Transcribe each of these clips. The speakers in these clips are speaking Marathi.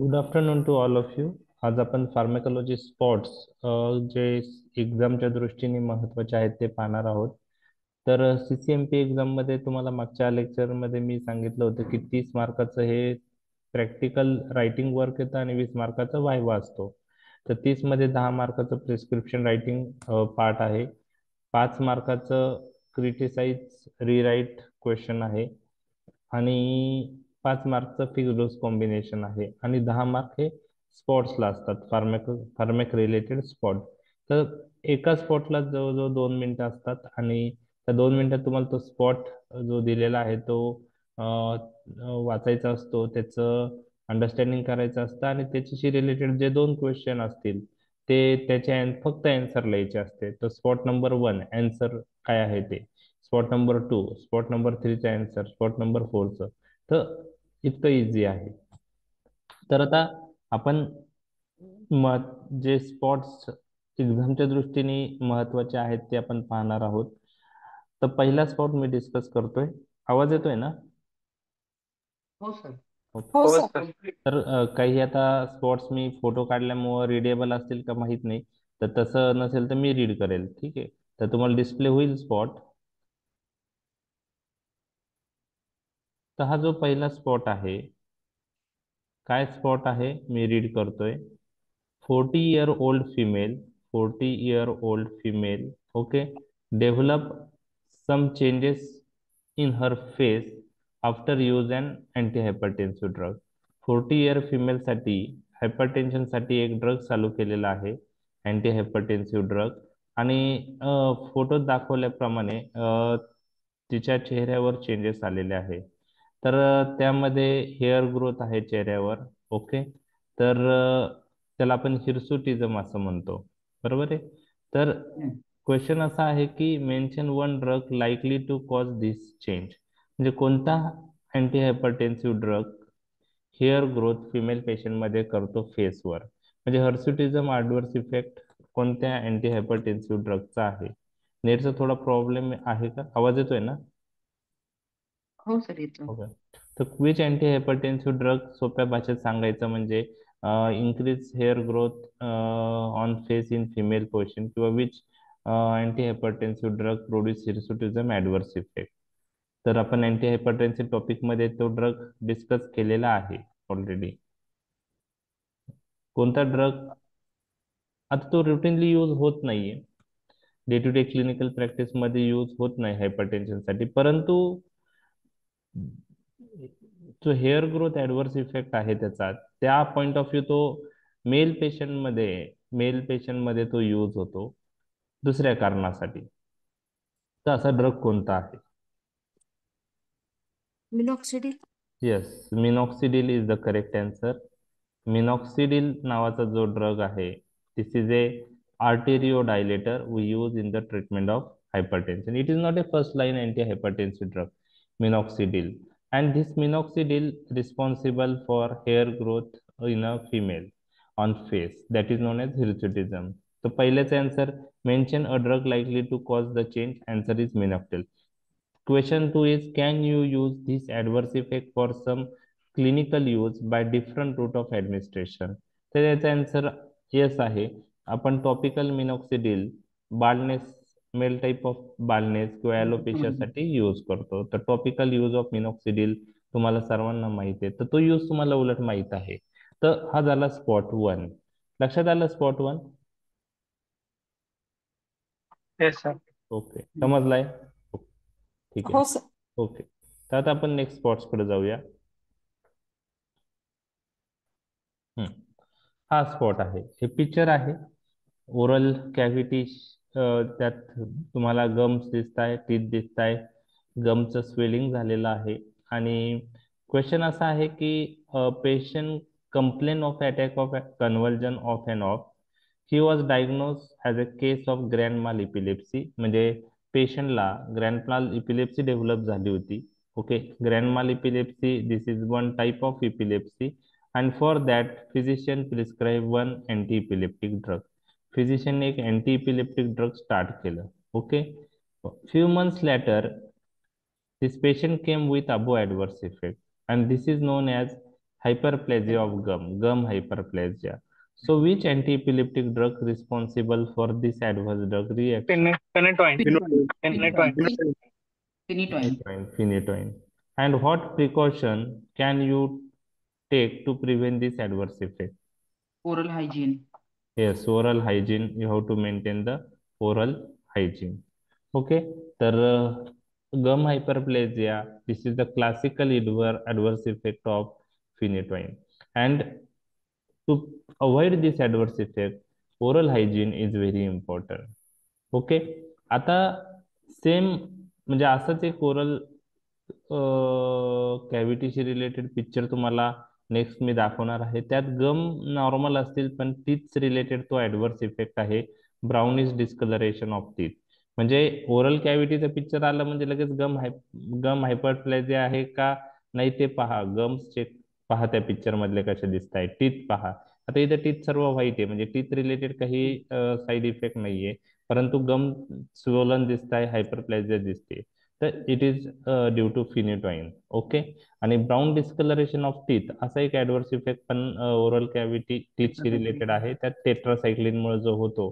Good afternoon to all of you. आज आपण फार्माकोलॉजी स्पॉट्स जे एक्झामच्या दृष्टीने महत्त्वाचे आहेत ते पाहणार आहोत. तर CCMP एक्झाममध्ये तुम्हाला मागच्या लेक्चरमध्ये मी सांगितलं होतं की 30 मार्काचं हे प्रॅक्टिकल रायटिंग वर्क येतं आणि 20 मार्काचा वायवा असतो. तर 30 मध्ये 10 मार्काचं प्रिस्क्रिप्शन रायटिंग पार्ट आहे. 5 मार्काचं क्रिटिसाइज रिराईट क्वेश्चन आहे आणि 5 मार्कचं फिक्स डोस कॉम्बिनेशन आहे आणि 10 मार्क हे स्पॉट्सला असतात, फार्मेक रिलेटेड स्पॉट. तर एका स्पॉटला जवळजवळ 2 मिनिटं असतात आणि त्या 2 मिनिटात तुम्हाला तो स्पॉट जो दिलेला आहे तो वाचायचा असतो, त्याचं अंडरस्टँडिंग करायचं असतं आणि त्याच्याशी रिलेटेड जे 2 क्वेश्चन असतील ते त्याचे फक्त अँसर लिहायचे असते. तर स्पॉट नंबर 1 अँसर काय आहे ते, स्पॉट नंबर 2, स्पॉट नंबर 3चा अँसर, स्पॉट नंबर 4चं. तर इतकं इझी आहे. तर आता आपण जे स्पॉट्स एक्झामच्या दृष्टीने महत्वाचे आहेत ते आपण पाहणार आहोत. तर पहिला स्पॉट मी डिस्कस करतोय. आवाज येतोय ना? हो सर. ओके. हो सर. तर काही आता स्पॉट्स मी फोटो काढल्यामुळे रीडेबल असतील का माहीत नाही. तर तसं नसेल तर मी रीड करेल, ठीक आहे. तर तुम्हाला डिस्प्ले होईल स्पॉट. तर हा जो पहिला स्पॉट आहे, काय स्पॉट आहे मी रीड करतोय. 40-year-old female, 40-year-old female, okay, develop some changes in her face after use an antihypertensive drug. 40 year female साठी हायपरटेन्शन साठी एक ड्रग चालू केलेला आहे, अँटी हायपरटेन्सिव्ह ड्रग. आणि फोटोत दाखवल्याप्रमाणे तिच्या चेहऱ्यावर चेंजेस आलेले आहे. तर त्यामध्ये हेअर ग्रोथ आहे चेहऱ्यावर. ओके. तर त्याला आपण हिरसुटिझम असं म्हणतो, बरोबर आहे. तर क्वेश्चन असा आहे की mention one drug likely to cause this change. म्हणजे कोणता anti hypertensive drug hair growth female पेशंटमध्ये करतो फेसवर. म्हणजे हर्सुटिझम ॲडव्हर्स इफेक्ट कोणत्या अँटी हायपरटेन्सिव्ह ड्रगचा आहे. नेटचा थोडा प्रॉब्लेम आहे का? आवाज येतोय ना? हो सर येतो. ओके. तर विच अँटी हायपरटेन्सिव्ह ड्रग सोप्या भाषेत सांगायचं म्हणजे increase hair growth on face in female portion, किंवा which anti hypertensive drug produce hirsutism adverse effect. तर आपण अँटी हायपरटेन्सिव्ह टॉपिकमध्ये तो ड्रग डिस्कस केलेला आहे ऑलरेडी. कोणता ड्रग आता तो रुटीनली यूज होत नाहीये, day to day clinical practice मध्ये यूज होत नाही हायपरटेन्शन साठी, परंतु जो हेअर ग्रोथ ऍडव्हर्स इफेक्ट आहे त्याचा, त्या पॉइंट ऑफ व्ह्यू तो मेल पेशंट मध्ये तो यूज होतो दुसऱ्या कारणासाठी. तर असा ड्रग कोणता आहे? Minoxidil. Yes, minoxidil is the correct answer. Minoxidil नावाचा जो ड्रग आहे, this is a arteriodilator we use in the treatment of hypertension. It is not a first line antihypertensive drug, minoxidil. And this minoxidil responsible for hair growth in a female on face, that is known as hirsutism. So पहिलेच answer, mention a drug likely to cause the change. Answer is minoxidil. Question 2 is, can you use this adverse effect for some clinical use by different route of administration? तर याचा आन्सर येस आहे. आपण topical minoxidil baldness, male type of baldness किंवा ॲलोपेशियासाठी यूज करतो. तर टॉपिकल यूज ऑफ मिनॉक्सिडिल तुम्हाला सर्वांना माहिती आहे, तर तो यूज तुम्हाला उलट माहित आहे. तर हा झाला स्पॉट 1. लक्षात आलं स्पॉट 1? Yes sir. ओके, समजलाय? ओके, ठीक आहे. हो सर. ओके. तर आता आपण नेक्स्ट स्पॉट्सकडे जाऊया. हम्म. हा स्पॉट आहे, हे पिक्चर आहे. ओरल कॅव्हिटी, त्यात तुम्हाला गम्स दिसत आहे, टीथ दिसत आहे, गमचं स्वेलिंग झालेलं आहे. आणि क्वेश्चन असा आहे की patient complain of attack of conversion of and of. He was diagnose as a case of grand माल इपिलेप्सी. म्हणजे पेशंटला ग्रँड माल इपिलेप्सी डेव्हलप झाली होती. ओके. ग्रँड माल epilepsy, this is one type of epilepsy, and for that physician prescribe one anti-epileptic drug. फिजिशियनने एक अँटी इपिलेप्टिक ड्रग स्टार्ट केलं. Okay. Few months later this patient came with above adverse effect, and this is known as Hyperplasia of gum hyperplasia. So which anti-epileptic drug responsible for this adverse drug reaction? Phenytoin. Phenytoin. Phenytoin. Phenytoin. Phenytoin. And what precaution can you take to prevent this adverse effect? Oral hygiene. Yes, oral hygiene. You have to maintain the oral hygiene. Okay. The gum hyperplasia. This is the classical adverse effect of phenytoin. And to avoid this adverse effect, oral hygiene is very important. Okay. आता सेम म्हणजे असंच एक ओरल कॅव्हिटीशी रिलेटेड पिक्चर तुम्हाला नेक्स्ट मी दाखवणार आहे. त्यात गम नॉर्मल असतील पण तीच रिलेटेड तो ऍडव्हर्स इफेक्ट आहे, ब्राउनिश डिस्कलरेशन ऑफ टीथ. म्हणजे ओरल कॅव्हिटीचं पिक्चर आलं म्हणजे लगेच गम हायपरप्लेजिया आहे का नाही ते पहा. गम्स चेक पहा, त्या पिक्चर मधले कसे दिसत आहेत. टीथ पहा. आता इथं टीथ सर्व व्हाईट आहे म्हणजे टीथ रिलेटेड काही साईड इफेक्ट नाहीये, परंतु गम स्वोलन दिसत आहे, हायपरप्लेजिया दिसते, तर it is due to phenytoin. Okay. आणि ब्राऊन डिस्कलरेशन ऑफ टीथ असा एक ऍडव्हर्स इफेक्ट पण ओरल कॅव्हिटी टीथशी रिलेटेड आहे. त्यात टेट्रासायक्लिनमुळे जो होतो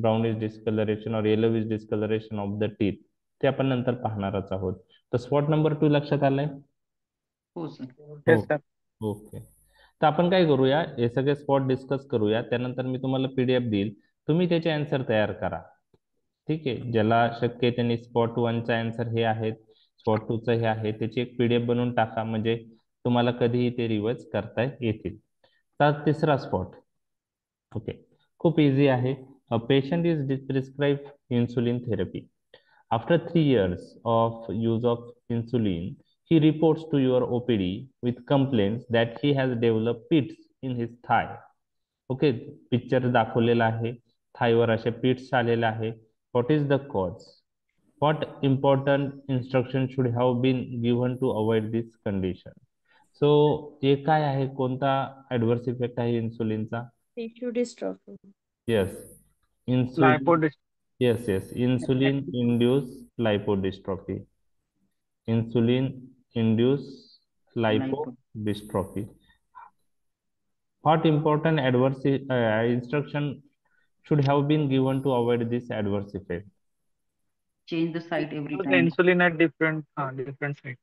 ब्राउनिश डिस्कलरेशन और yellowish discoloration of the teeth, ते आपण नंतर पाहणारच आहोत. तर स्पॉट नंबर 2 लक्षात आलाय? हो सर. Yes, sir. ओके. तर आपण काय करूया, हे सगळे स्पॉट डिस्कस करूया, त्यानंतर मी तुम्हाला पीडीएफ देईल, तुम्ही त्याचे आन्सर तयार करा. ठीक आहे. ज्याला शक्य आहे त्यांनी स्पॉट 1चा आन्सर हे आहेत, स्पॉट 2चं हे आहे, त्याची एक पीडीएफ बनवून टाका म्हणजे तुम्हाला कधीही ते रिवाइज करता येतील. तर तिसरा स्पॉट. ओके. खूप इझी आहे. A patient is prescribe insulin therapy. After 3 years of use of insulin, he reports to your OPD with complaints that he has developed pits in his thigh. Okay. Picture दाखवलेला आहे, थायवर असे पिट्स आलेले आहे. What is the cause? What important instruction should have been given to avoid this condition? So हे काय आहे, कोणता ऍडव्हर्स इफेक्ट आहे इन्सुलिनचा? Tissue dystrophy. Yes, insulin. Lipodystrophy. Yes, insulin induced lipodystrophy. Insulin induced lipodystrophy. What important adverse instruction should have been given to avoid this adverse effect? Change the site every Use time. insulin at different site.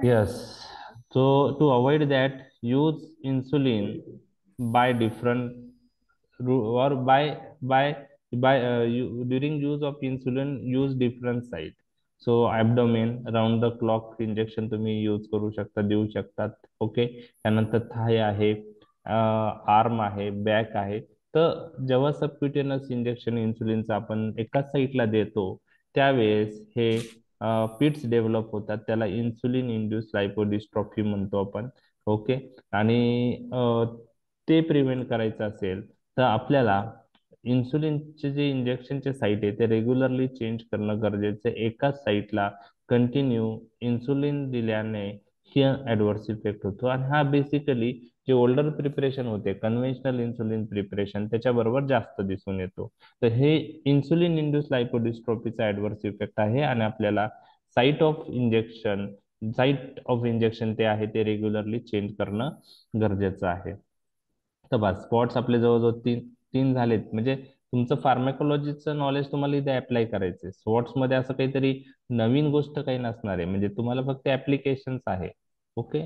Yes. So to avoid that, use insulin by different or during use of insulin use different site. So abdomen, round the clock injection तुम्ही यूज करू शकता, देऊ शकतात. ओके. त्यानंतर थाय आहे, आर्म आहे, बॅक आहे. तर जेव्हा सबक्युटेनस इंजेक्शन इन्सुलिनचं आपण एकाच साईटला देतो त्यावेळेस हे पिट्स डेव्हलप होतात, त्याला इन्सुलिन इंड्यूस लायपोडिस्ट्रॉफी म्हणतो आपण. ओके. आणि ते प्रिव्हेंट करायचं असेल तर आपल्याला इन्सुलिनचे जे इंजेक्शनचे साईट आहे ते रेग्युलरली चेंज करणं गरजेचं आहे. एकाच साईटला कंटिन्यू इन्सुलिन दिल्याने ही ऍडव्हर्स इफेक्ट होतो. आणि हा बेसिकली जे ओल्डर प्रिपरेशन होते, कन्व्हेन्शनल इन्सुलिन प्रिपरेशन, त्याच्याबरोबर जास्त दिसून येतो. तर हे इन्सुलिन इंड्यूस लायपोडिस्ट्रोफीचा ऍडव्हर्स इफेक्ट आहे आणि आपल्याला साईट ऑफ इंजेक्शन ते आहे ते रेग्युलरली चेंज करणं गरजेचं आहे. तर बस स्पॉट्स आपले जवळजवळ तीन तीन झालेत. म्हणजे तुमचं फार्मॅकोलॉजीचं नॉलेज तुम्हाला इथे अप्लाय करायचंय. स्पॉट्स मध्ये असं काहीतरी नवीन गोष्ट काही नसणार आहे, म्हणजे तुम्हाला फक्त ऍप्लिकेशन्स आहे. ओके.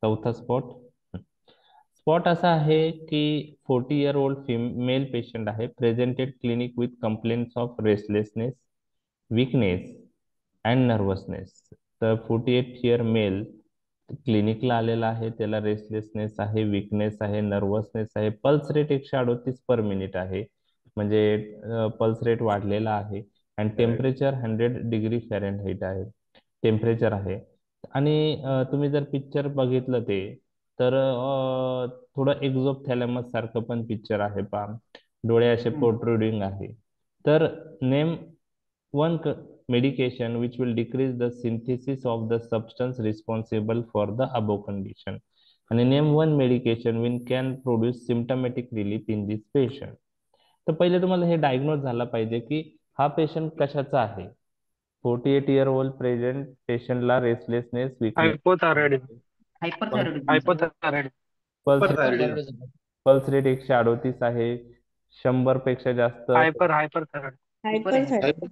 चौथा स्पॉट. स्पॉट असा आहे की 40-year-old फिमेल पेशंट आहे, presented clinic with complaints of restlessness, weakness and nervousness. तर 48 year मेल क्लिनिकला आलेला आहे, त्याला रेस्टलेसनेस आहे, वीकनेस आहे, नर्वसनेस आहे, पल्स रेट 138 पर मिनिट आहे, म्हणजे पल्स रेट वाढलेला आहे. आणि टेम्परेचर 100 डिग्री फॅरेनहाइट आहे टेम्परेचर आहे. आणि तुम्ही जर पिक्चर बघितलं ते तर थोडं एक्झोथॅलॅमस सारखं पण पिक्चर आहे पहा, डोळे असे प्रोट्रुडिंग आहे. तर name one medication which will decrease the synthesis of the substance responsible for the above condition. आणि name one medication which can produce symptomatic relief in this patient. तर पहिले तुम्हाला हे डायग्नोज झाला पाहिजे की हा पेशंट कशाचा आहे. 48-year-old प्रेझेंट पेशंटला restlessness, weakness, Hypothyroidism. Hyperthyroidism sir. Hypothyroid. Pulse Hyperthyroidism. Pulse rate 138 आहे, 100 पेक्षा जास्त. Hyperthyroid. Hyperthyroid.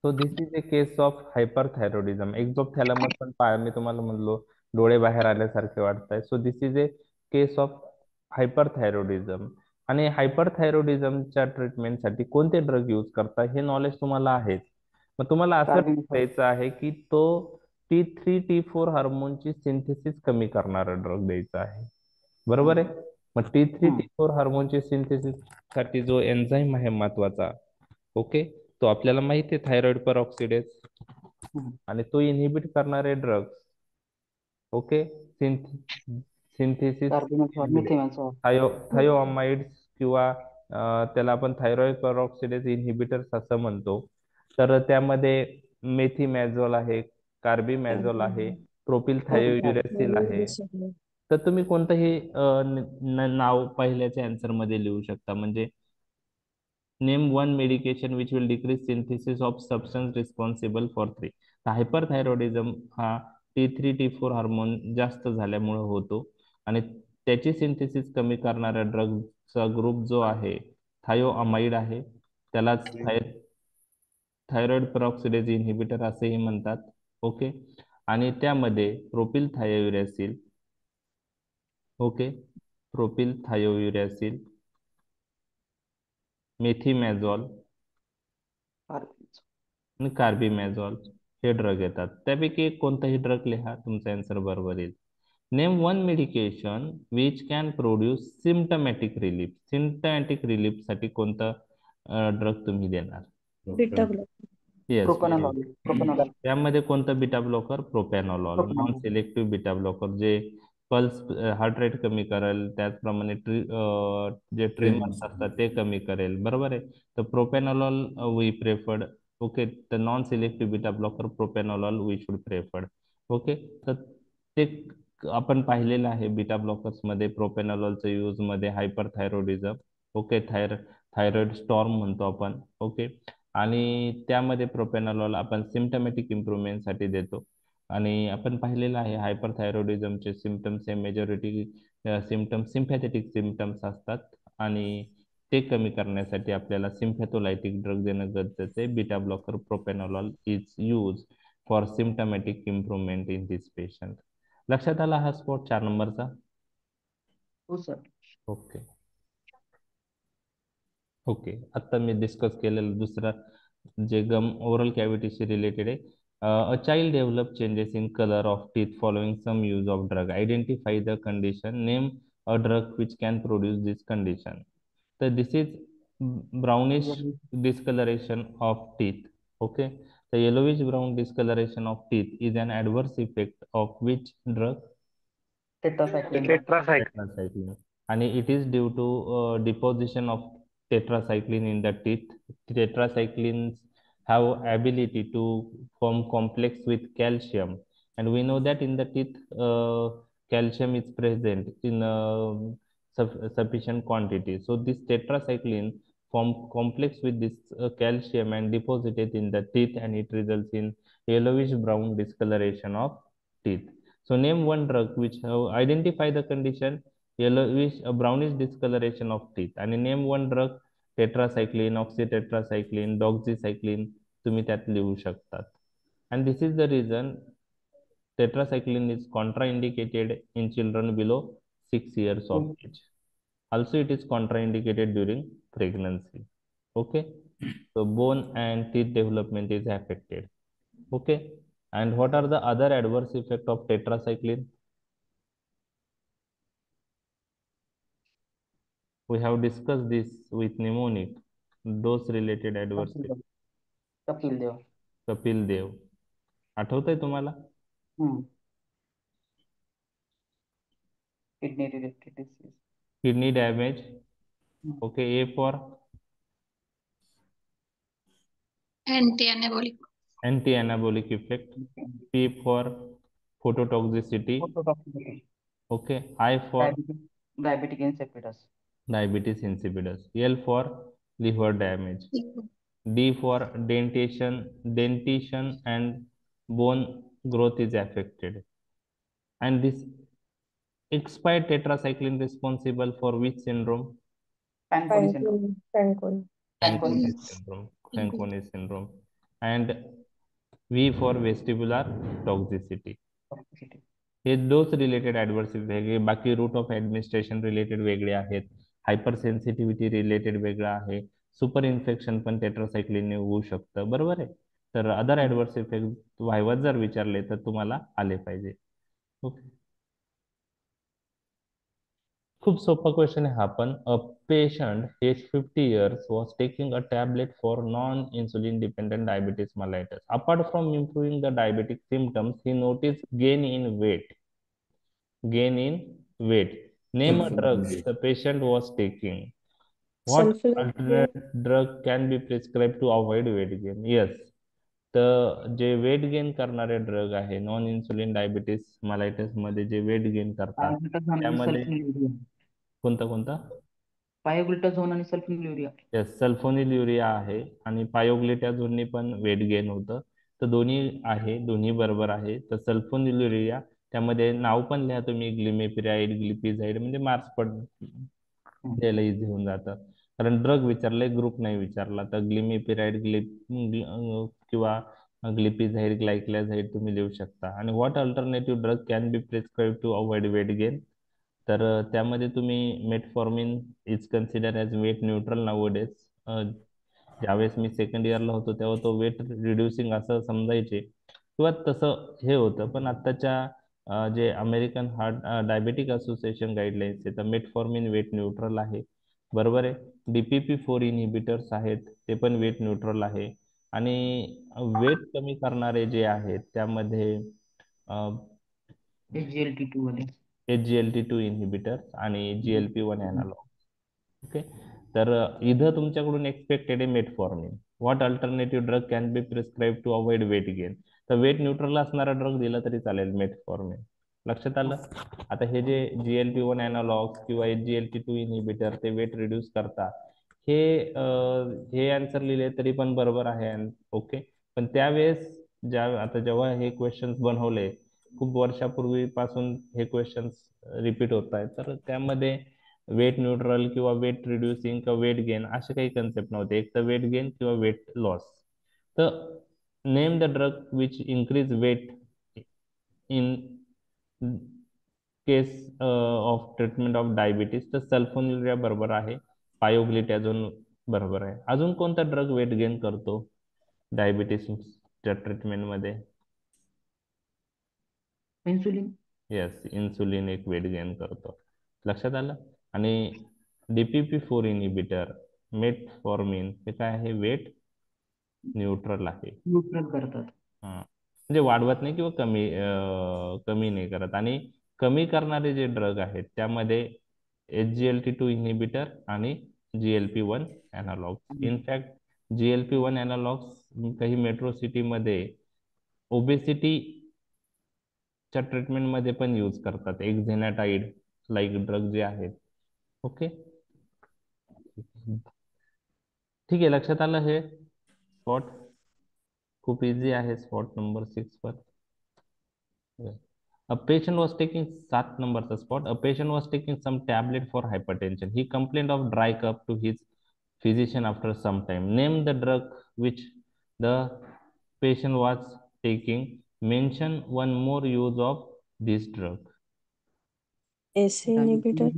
So this is a case of hyperthyroidism. Exophthalmos पण पाय मी तुम्हाला म्हणलो डोळे बाहेर आल्यासारखे वाटत so this is a case of hyperthyroidism. आणि हायपरथायरॉइडिझमच्या ट्रीटमेंटसाठी कोणते ड्रग यूज करता हे नॉलेज तुम्हाला आहेच. मग तुम्हाला असं द्यायचं आहे की तो T3 T4 हार्मोनची सिंथेसिस कमी करणारा ड्रग द्यायचा आहे. बरोबर आहे. मग T3 T4 हार्मोनची सिंथेसिस साठी जो एन्झाईम आहे महत्वाचा, ओके, तो आपल्याला माहिती आहे थायरॉइड परऑक्सिडेज, आणि तो इनहिबिट करणारे ड्रग्स, ओके, सिंथेसिस थायोअमाइड्स किंवा त्याला आपण थायरॉइड परऑक्सिडेज इनहिबिटर्स असं म्हणतो. तर त्यामध्ये मेथीमॅझोल आहे, कार्बिमॅझोल आहे, प्रोपिल थायोयुरॅसिल आहे. तर तुम्ही कोणतंही नाव पहिल्याच्या आन्सर मध्ये लिहू शकता. म्हणजे name one medication which will decrease synthesis of substance responsible for three. Hyperthyroidism हा T3 T4 हार्मोन जास्त झाल्यामुळे होतो, आणि त्याची सिंथेसिस कमी करणाऱ्या ड्रगचा ग्रुप जो आहे थायोअमाइड आहे, त्यालाच थायरॉइड परऑक्सिडेज इनहिबिटर असेही म्हणतात. ओके. आणि त्यामध्ये प्रोपिल थायोयुरॅसिल, ओके, प्रोपिल थायोयुरॅसिल, मेथीमॅझोल आणि कार्बिमॅझोल हे ड्रग येतात. त्यापैकी एक कोणताही ड्रग लिहा, तुमचा आन्सर बरोबर येईल. Name one medication which can produce symptomatic relief. Symptomatic relief साठी कोणता ड्रग तुम्ही देणार? Beta blocker. येस. प्रोपॅनॉल. त्यामध्ये कोणतं beta blocker? Propranolol, non selective beta blocker, जे पल्स हार्ट रेट कमी करेल, त्याचप्रमाणे जे ट्रिमर्स असतात ते कमी करेल. बरोबर आहे. तर प्रोपॅनॉलॉल वी प्रेफर्ड. ओके. तर non selective beta blocker propranolol we should preferred. Okay. तर ते आपण पाहिलेलं आहे बीटा ब्लॉकर्स मध्ये प्रोपॅनॉलॉलचा यूज मध्ये हायपरथायरॉइडिझम, ओके, थायरॉइड स्टॉर्म म्हणतो आपण, ओके, आणि त्यामध्ये प्रोपॅनॉलॉल आपण सिम्टमॅटिक इम्प्रुव्हमेंटसाठी देतो. आणि आपण पाहिलेलं आहे हायपरथायरॉइडिझमचे सिम्पटम्स हे मेजॉरिटी सिम्पटम्स सिम्पॅथेटिक सिम्पटम्स असतात, आणि ते कमी करण्यासाठी आपल्याला सिम्पॅथोलायटिक ड्रग देणं गरजेचं आहे. Beta blocker propranolol is use for symptomatic improvement in this patient. लक्षात आला हा स्पॉट 4 नंबरचा? हो सर. ओके. ओके. आता मी डिस्कस केलेलं दुसरं जे गम ओरल कॅव्हिटीशी रिलेटेड आहे. A child develop changes in colour of teeth following some use of drug. Identify the condition. Name a drug which can produce this condition. तर this is brownish discoloration of teeth. Okay. The yellowish brown discoloration of teeth is an adverse effect of which drug? Tetracycline. Tetracycline. And it is due to deposition of tetracycline in the teeth. Tetracyclines have ability to form complex with calcium, and we know that in the teeth calcium is present in sufficient quantity. So this tetracycline form complex with this calcium and deposited in the teeth, and it results in yellowish brown discoloration of teeth. So name one drug which have identify the condition yellowish brownish discoloration of teeth, आणि नेम वन ड्रग टेट्रासायक्लिन, ऑक्सिटेट्रासायक्लिन, डॉक्झीसायक्लिन तुम्ही त्यात लिहू शकतात. And this is the reason tetracycline is contraindicated in children below 6 years of age. Also, it is contraindicated during pregnancy. Okay. So bone and teeth development is affected. Okay. And what are the other adverse effect of tetracycline? We have discussed this with mnemonic. Dose related adverse effect. Kapil Dev आठवतंय तुम्हाला? Kidney damage. Okay. A for Anti-anabolic. anti-anabolic effect. P for phototoxicity. Okay. I for Diabetic insipidus. diabetes insipidus. L for liver damage. D for dentition and bone growth is affected. And this expired tetracycline responsible for which syndrome? Fanconi syndrome. Fanconi. Fanconi. Fanconi syndrome. Fanconi syndrome. And V for vestibular toxicity. Toxicity. हे डोस रिलेटेड ऍडव्हर्स वेगळे, बाकी रूट ऑफ ऍडमिनिस्ट्रेशन रिलेटेड वेगळे आहेत, हायपर सेन्सिटिव्हिटी रिलेटेड वेगळं आहे, सुपर इन्फेक्शन पण टेट्रासाइक्लिनने होऊ शकतं, बरोबर आहे. तर अदर ऍडव्हर्स इफेक्ट व्हायवाच जर विचारले तर तुम्हाला आले पाहिजे. ओके, खूप सोपा क्वेश्चन आहे हा पण. A patient age 50 years was taking a tablet for non-insulin dependent diabetes mellitus. Apart from improving the diabetic symptoms, he noticed gain in weight. Gain in weight. Name a drug the patient was taking. What Sulfonylurea. alternate drug can be prescribed to avoid weight gain? Yes. तर जे वेट गेन करणारे ड्रग आहे नॉन इन्सुलिन डायबिटीस मालायटिस मध्ये जे वेट गेन करतात त्यामध्ये कोणता कोणता? पायोग्लुटाझोन आणि सल्फोनिलुरिया. येस, सल्फोनिल्युरिया आहे आणि पायोग्लिटाझोनने पण वेट गेन होतं. तर दोन्ही आहे, दोन्ही बरोबर आहे. तर सल्फोनिल्युरिया, त्यामध्ये नाव पण लिहा तुम्ही, ग्लिमेपिराइड, ग्लिपिझाइड, म्हणजे मार्क्स पण द्यायला इझी होऊन जातं. कारण ड्रग विचारले, ग्रुप नाही विचारला. तर ग्लिमेपिराइड, किंवा ग्लिपिझाइड, ग्लायक्लाझाइड तुम्ही लिहू शकता. आणि what alternative drug can be prescribe to avoid weight gain? तर त्यामध्ये तुम्ही metformin is consider as weight neutral nowadays. ज्यावेळेस मी सेकंड इयरला होतो तेव्हा तो वेट रिड्युसिंग असं समजायचे किंवा तसं हे होतं. पण आत्ताच्या जे American heart diabetic association guidelines आहे तर मेटफॉर्मिन वेट न्यूट्रल आहे, बरोबर आहे. DPP-4 इन्हिबिटर्स आहेत ते पण वेट न्यूट्रल आहे. आणि वेट कमी करणारे जे आहेत त्यामध्ये SGLT2 वाले. SGLT2 इन्हिबिटर्स आणि GLP-1 अॅनालॉग. ओके, तर इथं तुमच्याकडून एक्सपेक्टेड आहे metformin. What alternative drug can be prescribe to avoid weight gain? तर वेट न्यूट्रल असणारा ड्रग दिला तरी चालेल, मेटफॉर्मिन. लक्षात आलं? आता हे जे GLP-1 अॅनालॉग्स किंवा SGLT2 इन्हिबिटर ते वेट रिड्यूस करतात, हे आन्सर लिहिले तरी पण बरोबर आहे. ओके, पण त्यावेळेस आता जेव्हा हे क्वेश्चन्स बनवले खूप वर्षापूर्वीपासून हे क्वेश्चन्स रिपीट होत आहेत, तर त्यामध्ये वेट न्यूट्रल किंवा वेट रिड्युसिंग किंवा वेट गेन असे काही कन्सेप्ट नव्हते. एक तर वेट गेन किंवा वेट लॉस. तर name the drug which increase weight in case of treatment of diabetes. तर सल्फोनिलुरिया बरोबर आहे, पायोग्लिटॅझोन बरोबर आहे. अजून कोणता ड्रग वेट गेन करतो डायबिटीसच्या ट्रीटमेंटमध्ये? इन्सुलिन. येस, इन्सुलिन एक वेट गेन करतो. लक्षात आलं? आणि DPP-4 इन्हिबिटर, मेटफॉर्मिन, हे काय आहे? वेट न्यूट्रल आहे. न्यूट्रल करतात. म्हणजे वाढवत नाही किंवा कमी नाही करत. आणि कमी करणारे जे ड्रग आहेत त्यामध्ये SGLT2 इन्हिबिटर आणि GLP-1 अॅनालॉग्स. इनफॅक्ट GLP-1 अॅनालॉग्स काही मेट्रो सिटीमध्ये ओबेसिटीच्या ट्रीटमेंटमध्ये पण यूज करतात, एक्झेनाटाइड लाईक ड्रग जे आहेत. ओके, ठीक आहे, लक्षात आलं? हे स्पॉट खूप इझी आहे. Spot number 6 per. A patient was taking 7 नंबरचा spot. A patient was taking some tablet for hypertension. He complained of dry cough to his physician after some time. Name the drug which the patient was taking. Mention one more use of this drug. AC inhibitor.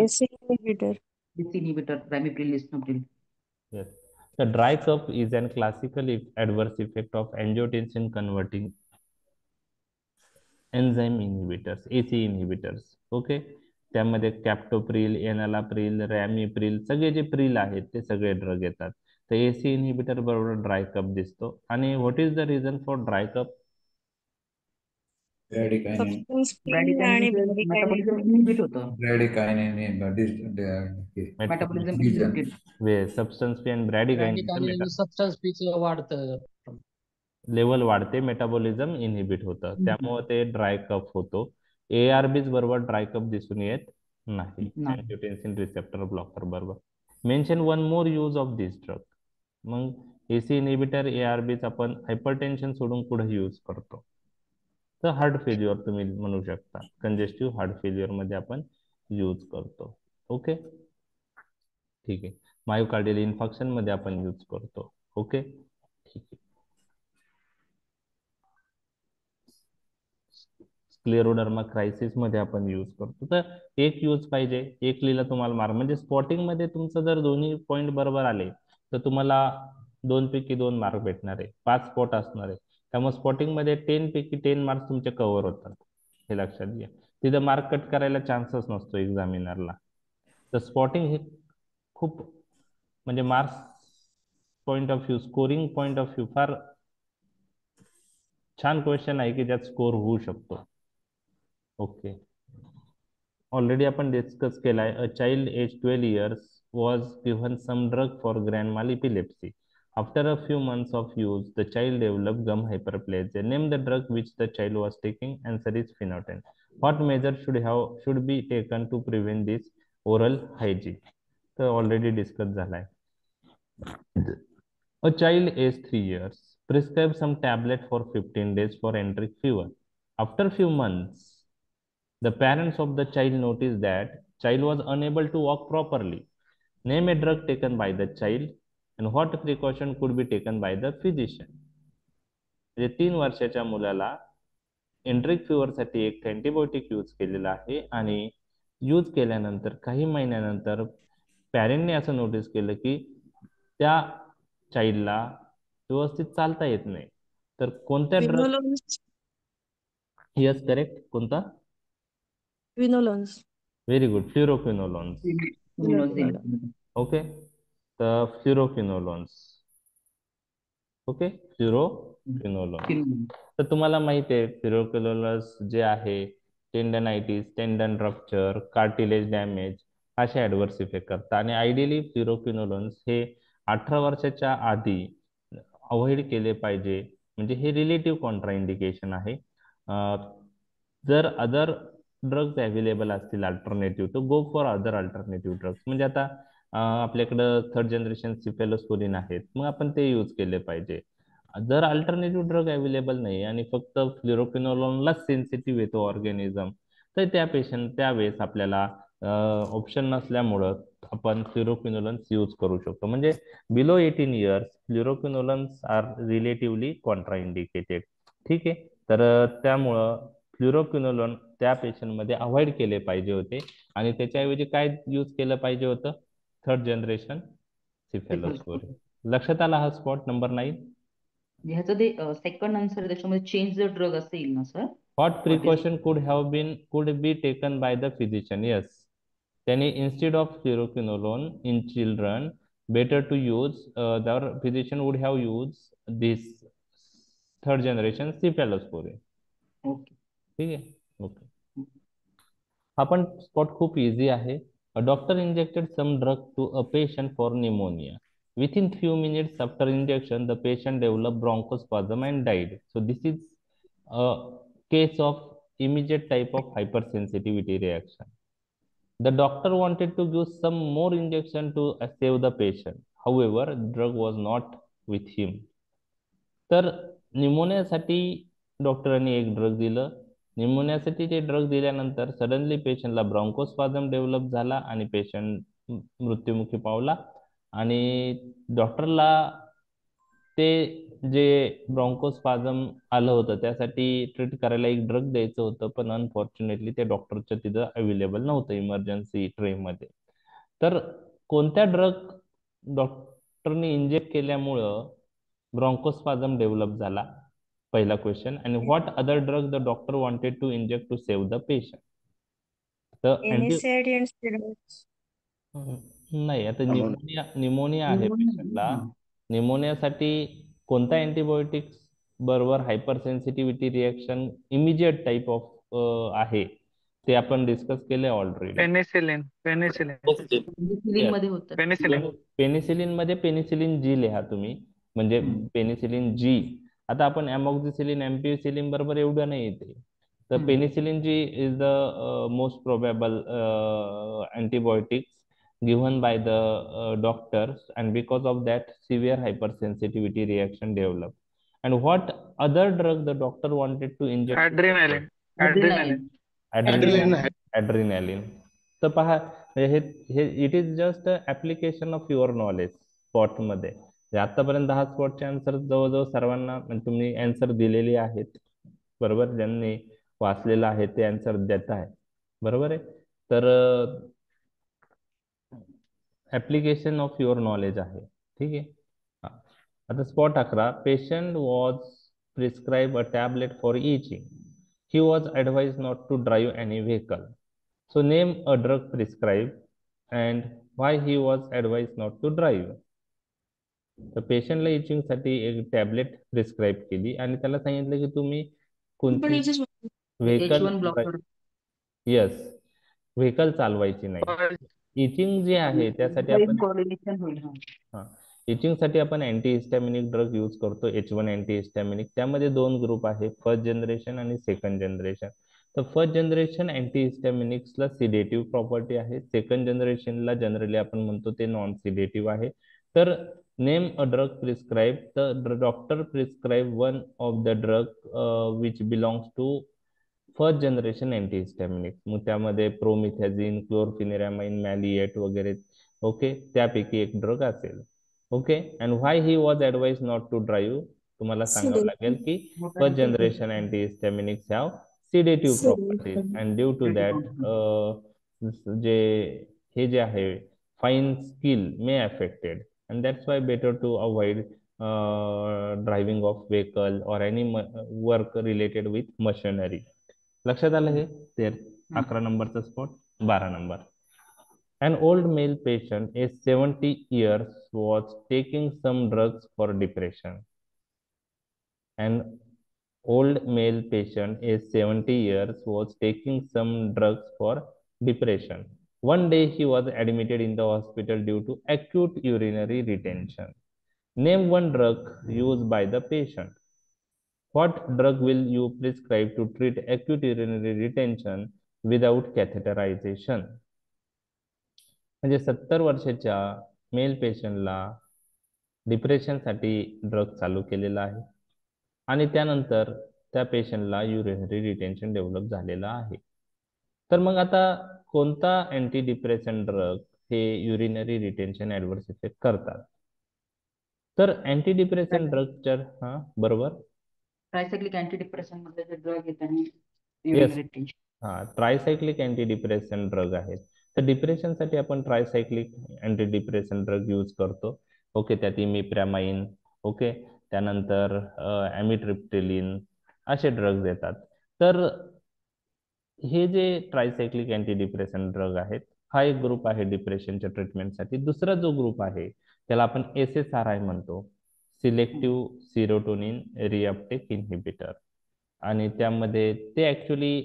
AC inhibitor. inhibitor, ramipril, lisinopril. Yes. The dry cough is an classical adverse effect of angiotensin converting enzyme inhibitors, AC inhibitors. Okay, त्यामध्ये कॅप्टोप्रिल, एनालाप्रिल, रॅमिप्रिल, सगळे जे प्रिल आहेत ते सगळे ड्रग येतात. तर AC इन्हिबिटर बरोबर ड्राय कप दिसतो. आणि what is the reason for dry cup? Substance P आणि मेटाबॉलिझम इनहिबिट होतं. Metabolism inhibit. सबस्टन्स पी आणि ब्रॅडिकायनिन सबस्टन्स पीचं वाढतं, लेवल वाढते, मेटाबॉलिझम इनहिबिट होतं, त्यामुळे ते ड्राय कप होतो. ARBs बरोबर ड्राय कप दिसून येत नाही. अँजिओटेन्सिन रिसेप्टर ब्लॉकर बरोबर. Mention one more use of this drug. मग AC इन्हिबिटर, ARBs आपण हायपरटेन्शन सोडून पुढे यूज करतो. तर हार्ट फेल्युअर तुम्ही म्हणू शकता, कंजेस्टिव्ह हार्ट फेल्युअर मध्ये आपण यूज करतो. ओके, ठीक आहे. मायोकार्डियल इन्फार्क्शन मध्ये आपण यूज करतो. ओके, ठीक आहे. स्क्लेरोडर्मा क्रायसिस मध्ये आपण यूज करतो. तर एक यूज पाहिजे, एक लिहिला तुम्हाला मार्क. म्हणजे स्पॉटिंग मध्ये तुमचं जर दोन्ही पॉईंट बरोबर आले तर तुम्हाला 2 पैकी 2 मार्क भेटणार आहे. 5 स्पॉट असणार आहे, त्यामुळे स्पॉटिंग मध्ये 10 पैकी 10 मार्क्स तुमचे कव्हर होतात, हे लक्षात घ्या. तिथं मार्क कट करायला चान्सच नसतो एक्झामिनरला. तर स्पॉटिंग हे खूप म्हणजे marks point of view, scoring point of view फार छान क्वेश्चन आहे की ज्यात स्कोर होऊ शकतो. ओके, ऑलरेडी आपण डिस्कस केला आहे. A child age 12 years was given some drug for grand mal epilepsy. After a few months of use, the child developed gum hyperplasia. Name the drug which the child was taking. Answer is phenytoin. What measures should be taken to prevent this oral hygiene? तर ऑलरेडी डिस्कस झालाय. A child aged 3 years prescribed some tablet for 15 days for enteric fever. After few months, the parents of the child noticed that child was unable to walk properly. Name a drug taken by the child and what precaution could be taken by the physician. म्हणजे 3 वर्षाच्या मुलाला एंट्रिक फिवर साठी एक अँटीबायोटिक यूज केलेला आहे आणि यूज केल्यानंतर काही महिन्यानंतर पॅरेंटने असं नोटीस केलं की त्या चाइल्डला व्यवस्थित चालता येत नाही. तर कोणत्या ड्रग? क्विनोलोन्स. Yes, correct. कोणता? Quinolones. Very good, fluoroquinolones. Immunoglobulin. Okay, तर फ्लुरोक्विनोलोन्स. ओके, फ्लुरोक्विनोलोन्स. तर तुम्हाला माहिती आहे फ्लुरोक्विनोलोन्स जे आहे टेंडनायटिस, टेंडन रप्चर, कार्टिलेज डॅमेज असे ऍडव्हर्स इफेक्ट करतात. आणि आयडियली फ्लुरोक्विनोलोन्स हे 18 वर्षाच्या आधी अवॉइड केले पाहिजे. म्हणजे हे रिलेटिव्ह कॉन्ट्राइंडिकेशन आहे. जर अदर ड्रग्ज अवेलेबल असतील अल्टरनेटिव्ह, तर go for other alternative drugs. म्हणजे आता आपल्याकडं 3rd जनरेशन सिफेलोस्पोरिन आहेत, मग आपण ते यूज केले पाहिजे. जर अल्टरनेटिव्ह ड्रग अवेलेबल नाही आणि फक्त फ्लुरोक्विनोलोनलाच सेन्सिटिव्ह येतो ऑर्गॅनिझम, तर त्यावेळेस आपल्याला ऑप्शन नसल्यामुळं आपण फ्लुरोक्विनोलोन्स यूज करू शकतो. म्हणजे below 18 years fluoroquinolones are relatively contraindicated. ठीक आहे, तर त्यामुळं फ्लुरोक्विनोलोन त्या पेशंटमध्ये अवॉइड केले पाहिजे होते आणि त्याच्याऐवजी काय यूज केलं पाहिजे होतं? 3rd generation cephalosporin. लक्षात आला हा स्पॉट नंबर 9? ह्याचं ते सेकंड आन्सर त्याच्यामध्ये चेंज द ड्रग असेल ना sir? What precaution could be taken by the physician? Yes. त्यांनी instead of fluoroquinolone in children, better to use the physician would have used this 3rd generation cephalosporin. Okay. ठीक आहे, ओके. हा पण स्पॉट खूप इझी आहे. A doctor injected some drug to a patient for pneumonia. Within few minutes after injection, the patient developed bronchospasm and died. So this is a case of immediate type of hypersensitivity reaction. The doctor wanted to give some more injection to save the patient. However, drug was not with him. तर न्यूमोनियासाठी डॉक्टरांनी एक ड्रग दिलं. न्यूमोनियासाठी ते ड्रग दिल्यानंतर सडनली पेशंटला ब्रॉन्कोस्पाझम डेव्हलप झाला आणि पेशंट मृत्युमुखी पावला. आणि डॉक्टरला ते जे ब्रॉन्कोस्पाझम आलं होतं त्यासाठी ट्रीट करायला एक ड्रग द्यायचं होतं, पण अनफॉर्च्युनेटली ते डॉक्टरच्या तिथं अवेलेबल नव्हतं इमर्जन्सी ट्रेमध्ये. तर कोणत्या ड्रग डॉक्टरने इंजेक्ट केल्यामुळं ब्रॉन्कोस्पाझम डेव्हलप झाला? पहिला क्वेश्चन. आणि what other drug the doctor wanted to inject to save the patient? तर NSAID and steroids. नाही, आता निमोनिया आहे पेशंटला. निमोनियासाठी कोणता अँटीबायोटिक्स बरोबर hyper sensitivity reaction immediate type of आहे ते आपण डिस्कस केले ऑलरेडी. पेनिसिलिन मध्ये होतं. पेनिसिलिन मध्ये पेनिसिलिन जी लिहा तुम्ही, म्हणजे पेनिसिलिन जी. आता आपण अमॉक्झिसिलिन, एम्पिसिलिन बरोबर एवढं नाही येते. तर penicillin G is the most probable antibiotics given by the doctors, and because of that severe hypersensitivity reaction developed. And what other drug the doctor wanted to inject to the patient? Adrenaline. Adrenaline. Adrenaline. तर पहा हे हे it is just application of your knowledge spot मध्ये. आतापर्यंत 10 स्पॉटचे आन्सर जवळजवळ सर्वांना म्हणजे तुम्ही आन्सर दिलेली आहेत, बरोबर. ज्यांनी वाचलेलं आहे ते आन्सर देत आहे, बरोबर आहे. तर ऍप्लिकेशन ऑफ युअर नॉलेज आहे, ठीक आहे. हा. आता spot 11, patient was prescribe a tablet for itching. He was advise not to drive any vehicle. So name a drug prescribed and why he was advised not to drive. तर पेशंटला इचिंग साठी एक टॅबलेट प्रिस्क्राईब केली आणि त्याला सांगितलं की तुम्ही पण कोणती याच्याच vehicle, H1 blocker. Yes, vehicle चालवायची नाही. इचिंग जे आहे त्यासाठी आपण कोऑर्डिनेशन होईल. हा, इचिंग साठी आपण अँटीहिस्टॅमिनिक ड्रग यूज करतो, H1 अँटीहिस्टॅमिनिक. त्यामध्ये 2 ग्रुप आहे, फर्स्ट जनरेशन आणि सेकंड जनरेशन. तर फर्स्ट जनरेशन अँटीहिस्टॅमिनिक्सला सिडेटिव्ह प्रॉपर्टी आहे, सेकंड जनरेशनला जनरली आपण म्हणतो ते नॉन सिडेटिव्ह आहे. तर नेम अ ड्रग प्रिस्क्राईब, तर doctor prescribe one of the drug which belongs to first generation antihistaminics. मग त्यामध्ये प्रोमिथॅझिन, क्लोरफिनेरामाइन, मॅलिएट वगैरे, ओके, त्यापैकी एक ड्रग असेल. Okay. And why he was advise not to drive, तुम्हाला सांगावं लागेल की first generation antihistaminics have sedative properties and due to that जे हे जे आहे fine skill may affected and that's why better to avoid driving of vehicle और any work related with machinery. लक्षात आलं हे? ते 11 नंबरचा spot. 12 number, an old male patient is 70 years was taking some drugs for depression. An old male patient is 70 years was taking some drugs for depression. One day he was admitted in the hospital due to acute urinary retention. Name one drug used by the patient. What drug will you prescribe to treat acute urinary retention without catheterization? म्हणजे 70 वर्षाच्या मेल पेशंटला डिप्रेशनसाठी ड्रग चालू केलेला आहे आणि त्यानंतर त्या पेशंटला युरिनरी रिटेन्शन डेव्हलप झालेलं आहे. तर मग आता कोणता अँटी डिप्रेशन ड्रग हे युरिनरी रिटेन्शन ऍडव्हर्स इफेक्ट करतात? तर अँटी डिप्रेशन ड्रगच्या बरोबर, ट्रायसायक्लिक अँटी डिप्रेशन मध्ये जे ड्रग येत आणि Yes. Urinary tricyclic anti depression drug आहेत. तर डिप्रेशनसाठी आपण tricyclic anti depression drug use करतो. ओके, त्यात इमिप्रॅमाइन, ओके, त्यानंतर ॲमिट्रिप्टिलिन असे ड्रग्ज येतात. तर हे जे ट्रायसायक्लिक अँटी डिप्रेशन ड्रग आहेत, हा एक ग्रुप आहे डिप्रेशनच्या ट्रीटमेंटसाठी. दुसरा जो ग्रुप आहे त्याला आपण SSRI म्हणतो, सिलेक्टिव्ह सिरोटोनिन रिअपटेक इन्हिबिटर. आणि त्यामध्ये ते ऍक्च्युली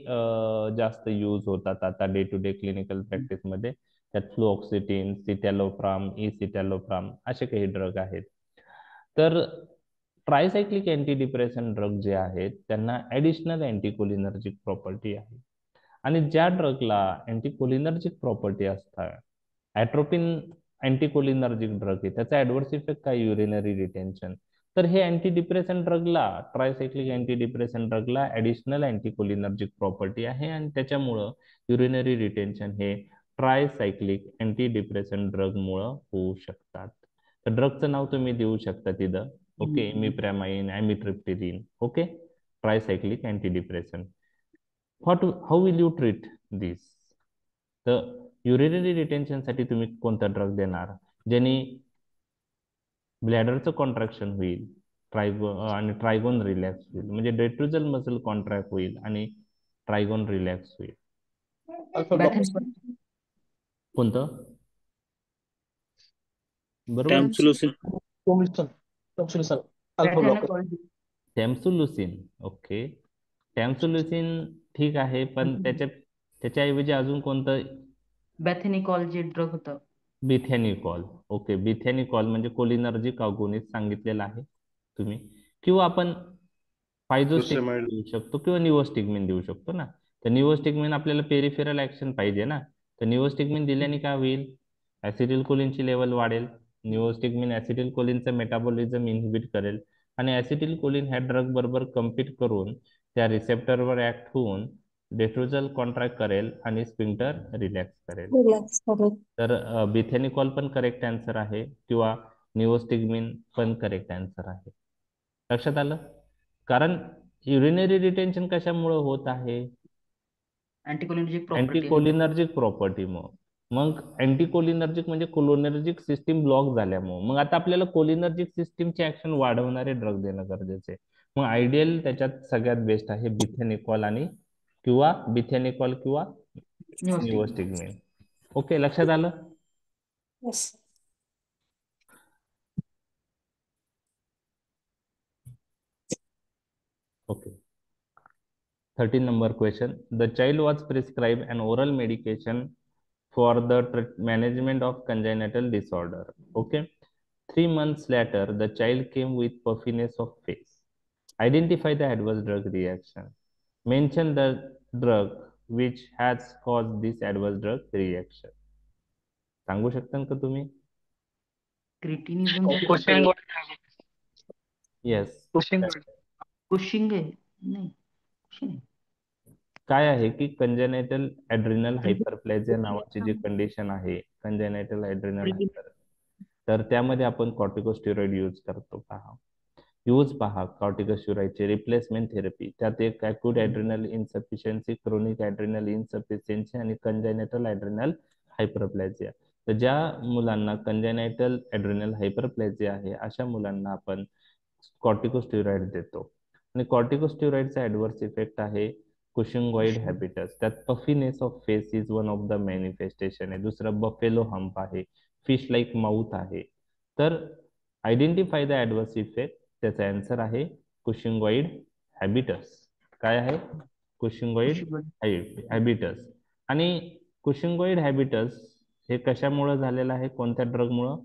जास्त यूज होतात आता डे टू डे क्लिनिकल प्रॅक्टिसमध्ये. त्यात फ्लुऑक्सिटिन, सिटॅलोप्राम, सिटॅलोप्राम असे काही ड्रग आहेत. तर ट्रायसायक्लिक अँटी डिप्रेशन ड्रग जे आहेत त्यांना ऍडिशनल अँटीकोलिनर्जिक प्रॉपर्टी आहे. आणि ज्या ड्रगला अँटीकोलिनर्जिक प्रॉपर्टी असतात, ॲट्रोपिन अँटीकोलिनर्जिक ड्रग आहे, त्याचा ऍडव्हर्स इफेक्ट काय? Urinary retention. तर हे अँटी डिप्रेशन ड्रगला, ट्रायसायक्लिक अँटी डिप्रेशन ड्रगला ऍडिशनल अँटीकोलिनर्जिक प्रॉपर्टी आहे आणि त्याच्यामुळं युरिनरी रिटेन्शन हे ट्रायसायक्लिक अँटी डिप्रेशन ड्रग मुळे होऊ शकतात. तर ड्रगचं नाव तुम्ही देऊ शकता तिथं, okay, imipramine, amitriptyline, okay, tricyclic anti depression. How will you treat this? तर युरिनरी रिटेन्शनसाठी तुम्ही कोणता ड्रग देणार ज्याने ब्लॅडरचं कॉन्ट्रॅक्शन होईल, आणि ट्रायगोन रिलॅक्स होईल, म्हणजे डेट्रुजल मसल कॉन्ट्रॅक्ट होईल आणि ट्रायगोन रिलॅक्स होईल. कोणतं? बरोबर, टॅम्सुलुसिन. ओके, टॅम्सुलुसिन ठीक आहे, पण त्याच्याऐवजी अजून कोणतं? बॅथेनिकॉल जे ड्रग होतं. बिथॅनिकॉल. ओके, बिथॅनिकॉल म्हणजे कोलिनर्जिक अगोनिस्ट सांगितलेलं आहे तुम्ही. किंवा आपण फायझोस्टिग्मिन देऊ शकतो किंवा निओस्टिग्मिन देऊ शकतो ना. तर निओस्टिग्मिन आपल्याला पेरिफेरल ऍक्शन पाहिजे ना, तर निओस्टिग्मिन दिल्याने काय होईल? ऍसिटिल कोलिनची लेवल वाढेल. निओस्टिग्मिन ऍसिटिल कोलिनचं मेटाबॉलिझम इनहिबिट करेल आणि ऍसिटिल कोलिन ह्या ड्रग बरोबर कम्पीट करून त्या रिसेप्टरवर ऍक्ट होऊन डेट्रोजल कॉन्ट्रॅक्ट करेल आणि स्पिंक्टर रिलॅक्स करेल. रिलॅक्स करेल. तर बिथेनिकॉल पण करेक्ट आन्सर आहे किंवा निओस्टिग्मिन पण करेक्ट आन्सर आहे. लक्षात आलं? कारण युरिनरी रिटेन्शन कशामुळे होत आहे? अँटीकोलिनर्जिक प्रॉपर्टी. अँटीकोलिनर्जिक प्रॉपर्टीमुळे. मग अँटीकोलिनर्जिक म्हणजे कोलिनर्जिक सिस्टीम ब्लॉक झाल्यामुळे. मग आता आपल्याला कोलिनर्जिक सिस्टीमची ऍक्शन वाढवणारे ड्रग देणं गरजेचे आहे. मग आयडियल त्याच्यात सगळ्यात बेस्ट आहे बिथेनिकॉल आणि किंवा बिथेनिकॉल किंवा निओस्टिग्मिन. ओके, लक्षात आलं? Yes. Okay. 13 number question. The child was prescribed an oral medication for the management of congenital disorder. Okay. 3 months later, the child came with puffiness of face. Identify the adverse drug reaction. Mention the drug which has caused this adverse drug reaction. सांगू शकता का तुम्ही? क्रिटिनिझम. Cushing Yes. Cushing कुशिंग आहे नाही. कुशिंग. काय आहे की कंजेनायटल ऍड्रिनल हायपरप्लेजिया नावाची जी कंडिशन आहे, कंजेनायटल ऍड्रिनल हायपर, तर त्यामध्ये आपण कॉर्टिकोस्टेरॉइड यूज पहा कॉर्टिकोस्टेरॉइडची रिप्लेसमेंट थेरपी. त्यात एक अॅक्यूट ऍड्रिनल इन्सफिशियन्सी, क्रोनिक ऍड्रिनल इन्सफिशियन्सी आणि कंजेनायटल ऍड्रिनल हायपरप्लेजिया. तर ज्या मुलांना कंजेनायटल ऍड्रिनल हायपरप्लेजिया आहे अशा मुलांना आपण कॉर्टिकोस्टेरॉइड देतो. आणि कॉर्टिकोस्टेरॉइडचा ऍडव्हर्स इफेक्ट आहे कुशिंगॉइड हॅबिटस. त्यात puffiness of face is one of the manifestation आहे. दुसरं बफेलो हम्प आहे, फिश लाईक माउथ आहे. तर आयडेंटिफाय द ऍडव्हर्स इफेक्ट. त्याचा आन्सर आहे कुशिंगॉइड हॅबिटस. काय आहे? कुशिंगॉइड हॅबिटस. आणि कुशिंगॉइड हॅबिटस हे कशामुळे झालेलं आहे? कोणत्या ड्रगमुळं?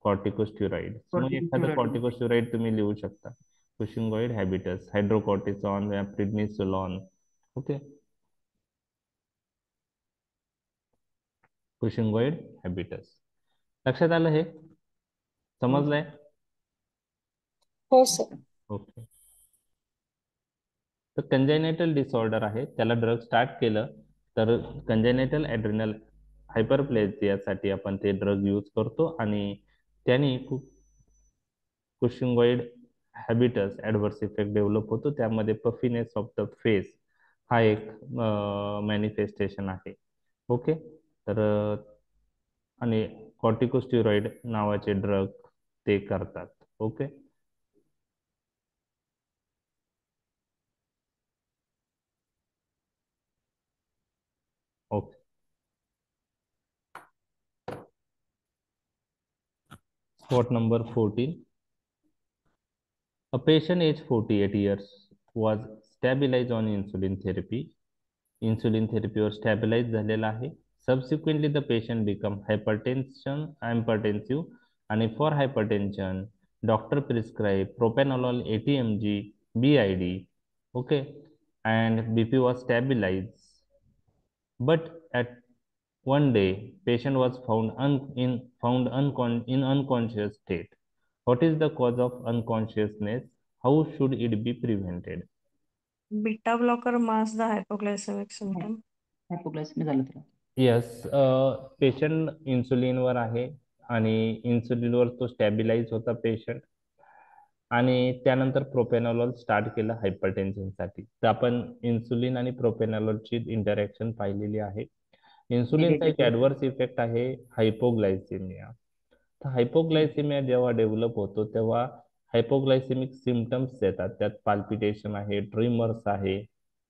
कॉर्टिकोस्टेरॉइड. मग एखादं कॉर्टिकोस्टेरॉइड तुम्ही लिहू शकता. कुशिंगॉइड हॅबिटस, हायड्रोकॉर्टिसॉन या प्रिडनिसोलॉन. ओके, कुशिंगॉइड हॅबिटस. लक्षात आलं? हे समजलंय? हो सर. ओके. तर कंजेनायटल डिसऑर्डर आहे, त्याला ड्रग स्टार्ट केलं तर कंजेनायटल ऍड्रिनल हायपरप्लेजियासाठी आपण ते ड्रग यूज करतो आणि त्याने कुशिंगॉइड हॅबिटस ऍडव्हर्स इफेक्ट डेव्हलप होतो. त्यामध्ये पफिनेस ऑफ द फेस हा एक मॅनिफेस्टेशन आहे. ओके, तर आणि कॉर्टिकोस्टेरॉइड नावाचे ड्रग ते करतात. Okay, okay. Spot number 14. A patient aged 48 years was stabilized on insulin therapy. Insulin therapy वर stabilize झालेला आहे. Subsequently, the patient become hypertensive आणि for hypertension, doctor prescribe propranolol 80 mg BID. Okay, and BP was stabilized. But at one day, patient was found in unconscious state. What is the cause of unconsciousness? How should it be prevented? Beta blocker mask the हायपोग्लायसेमिक symptom. हायपोग्लायसेमिक झालं तर. येस, पेशंट इन्सुलिनवर आहे आणि इन्सुलिनवर तो स्टॅबिलाइज होता पेशंट आणि त्यानंतर प्रोपेनॉलॉल स्टार्ट केलं हायपरटेन्शनसाठी. तर आपण इन्सुलिन आणि प्रोपेनॉलॉलची इंटरॅक्शन पाहिलेली आहे. इन्सुलिनचा एक ऍडव्हर्स इफेक्ट आहे हायपोग्लायसेमिया. तर हायपोग्लायसेमिया जेव्हा डेव्हलप होतो तेव्हा हायपोग्लायसेमिक सिम्पटम्स येतात. त्यात पाल्पिटेशन आहे, ट्रिमर्स आहे,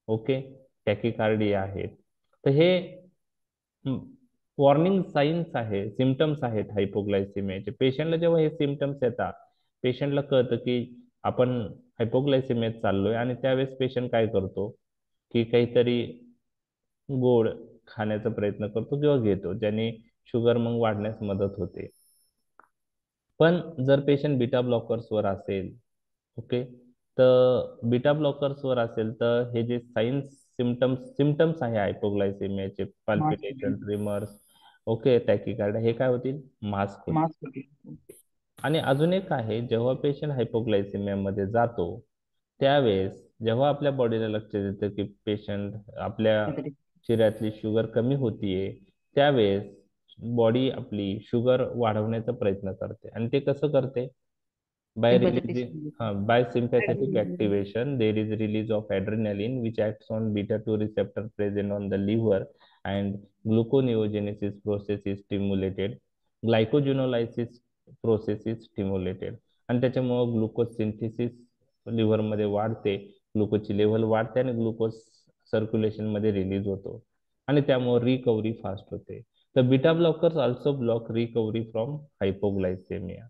ओके, टॅकिकार्डिया आहे. तर हे वॉर्निंग साईन्स आहे, सिम्पटम्स आहेत हायपोग्लायसेमियाचे. पेशंटला जेव्हा हे सिम्पटम्स येतात, पेशंटला कळतं की आपण हायपोग्लायसेमियात चाललोय आणि त्यावेळेस पेशंट काय करतो की काहीतरी गोड खाण्याचा प्रयत्न करतो किंवा घेतो, ज्याने शुगर मग वाढण्यास मदत होते. पण जर पेशंट बीटा ब्लॉकर्सवर असेल, ओके, तर बीटा ब्लॉकर्सवर असेल तर हे जे साइन्स सिम्पटम्स आहे हायपोग्लायसेमियाचे, पाल्पिटेशन, ट्रिमर्स, ओके, टॅकिकार्डिया, हे काय होतील? मास्क होतील. आणि अजून एक आहे, जेव्हा पेशंट हायपोग्लायसेमिया मध्ये जातो त्यावेळेस जेव्हा आपल्या बॉडीला लक्षात येतं की पेशंट आपल्या काहीतरी शरीरातली शुगर कमी होतीये, त्यावेळेस बॉडी आपली शुगर वाढवण्याचा प्रयत्न करते. आणि ते कसं करते? By sympathetic releasing, by sympathetic Adrenaline. activation, there is release of adrenaline, which acts on beta 2 receptor present on the liver, and gluconeogenesis process is stimulated. Glycogenolysis process is stimulated. आणि त्याच्यामुळे ग्लुकोज सिंथेसिस लिव्हर मध्ये वाढते, ग्लुकोजची लेव्हल वाढते आणि ग्लुकोज सर्क्युलेशन मध्ये रिलीज होतो आणि त्यामुळे रिकव्हरी फास्ट होते. तर beta blockers also block recovery from hypoglycaemia.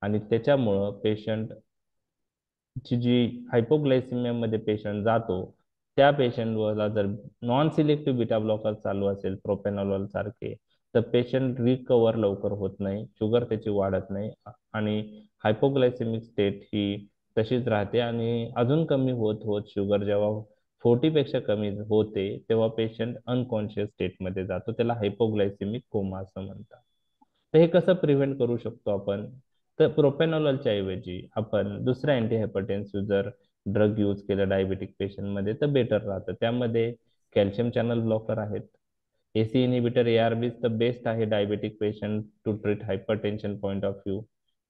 आणि त्याच्यामुळं पेशंट ची जी हायपोग्लायसिमिया मध्ये पेशंट जातो त्या पेशंटला जर नॉन सिलेक्टिव्ह बीटा ब्लॉकर चालू असेल प्रोपेनॉलॉल सारखे, तर पेशंट रिकवर लवकर होत नाही, शुगर त्याची वाढत नाही आणि हायपोग्लायसेमिक स्टेट ही तशीच राहते. आणि अजून कमी होत होत शुगर जेव्हा 40 पेक्षा कमी होते तेव्हा पेशंट अनकॉन्शियस स्टेटमध्ये जातो, त्याला हायपोग्लायसेमिक कोमा असं म्हणतात. तर हे कसं प्रिव्हेंट करू शकतो आपण? तर प्रोपेनॉलॉलच्या ऐवजी आपण दुसरा अँटी हायपरटेन्सिव्ह जर ड्रग यूज केला डायबेटिक पेशंटमध्ये तर बेटर राहतं. त्यामध्ये कॅल्शियम चॅनल ब्लॉकर आहेत, एसी इनिबिटर एआरबी तर बेस्ट आहे diabetic patient to treat hypertension point of view.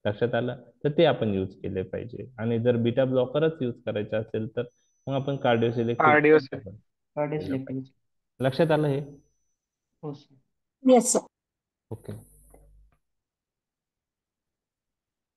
लक्षात आलं? तर ते आपण यूज केले पाहिजे. आणि जर बीटा ब्लॉकरच यूज करायचे असेल तर मग आपण कार्डिओ सिलेक्टिव्ह कार्डिओ कार्डिओ केलं सिलेक्टिव्ह. पाहिजे. लक्षात आलं हे? हो sir. Yes, sir. Okay.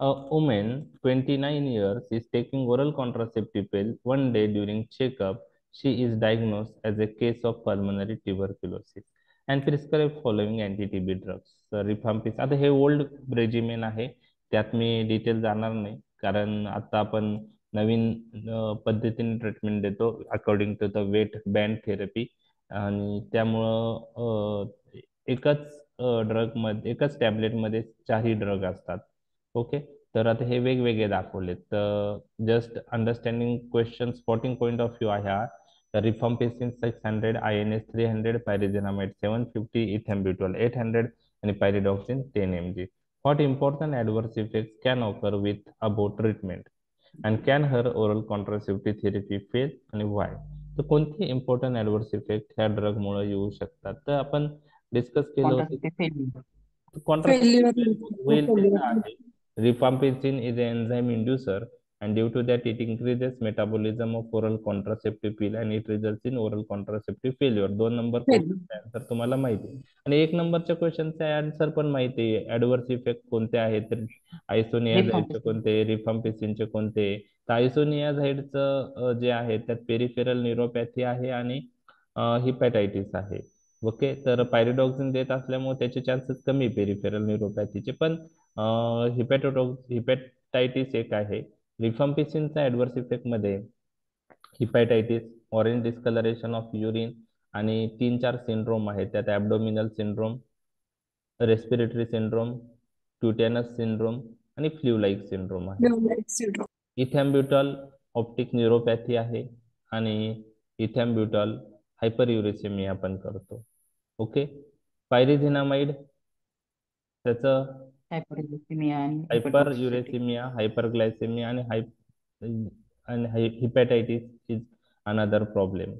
A woman 29 years is taking oral contraceptive pill. One day during checkup, she is diagnosed as a case of pulmonary tuberculosis and prescribed following anti-TB drugs. रिफाम्पिस. आता हे ओल्ड रेजिमेन आहे, त्यात मी डिटेल जाणार नाही कारण आता आपण नवीन पद्धतीने ट्रीटमेंट देतो according to the weight band therapy. आणि त्यामुळं एकाच ड्रग मध्ये एकाच टॅबलेट मध्ये चारही ड्रग असतात. ओके. तर आता हे वेगवेगळे दाखवले तर just understanding question spotting point of view आहे हा. तर रिफाम्पिसिन 600, INS 300, पायरिझिनामाइड 750, इथॅम्ब्युटॉल 800 आणि pyridoxine 10 mg. What important adverse effects can occur with about treatment and can her oral contraceptive therapy fail आणि why? तर कोणते इम्पॉर्टंट ऍडव्हर्स इफेक्ट ह्या ड्रग मुळे येऊ शकतात तर आपण डिस्कस केलं होतं. Contraceptive failure. Contraceptive Failure. fail होईल ते Failure. का आहे? Rifampicin is an enzyme inducer and due to that it increases metabolism of oral contraceptive pill and it results in oral contraceptive failure. 2 number क्वेश्चनचा आन्सर तुम्हाला माहिती आहे आणि 1 नंबरच्या क्वेश्चनचा आन्सर पण माहिती आहे. ऍडव्हर्स इफेक्ट कोणते आहेत तर आयसोनियाझाइडचे कोणते, रिफाम्पिसिनचे कोणते. तर आयसोनियाझाइडचं जे आहे त्यात पेरिफेरल न्यूरोपॅथी आहे आणि हिपॅटायटिस आहे. ओके. तर पायरिडॉक्सिन देत असल्यामुळे त्याचे चान्सेस कमी पेरिफेरल न्यूरोपॅथीचे, पण हिपॅटायटिस एक आहे. रिफाम्पिसिनचा ऍडव्हर्स इफेक्ट मध्ये hepatitis, orange discoloration of urine आणि 3-4 सिंड्रोम आहेत. त्यात abdominal syndrome, respiratory syndrome, cutaneous syndrome आणि फ्ल्यू लाईक सिंड्रोम आहे. Like syndrome. Ethambutol optic neuropathy आहे आणि इथॅम्ब्युटॉल हायपरयुरेसेमिया आपण करतो. ओके. पायरिझिनामाइड त्याचं हायपरग्लायसेमिया आणि हायपर हेपॅटोक्सिसिटी. युरेसिमिया, हायपरग्लायसेमिया आणि हिपॅटायटिस इज अनदर प्रॉब्लेम.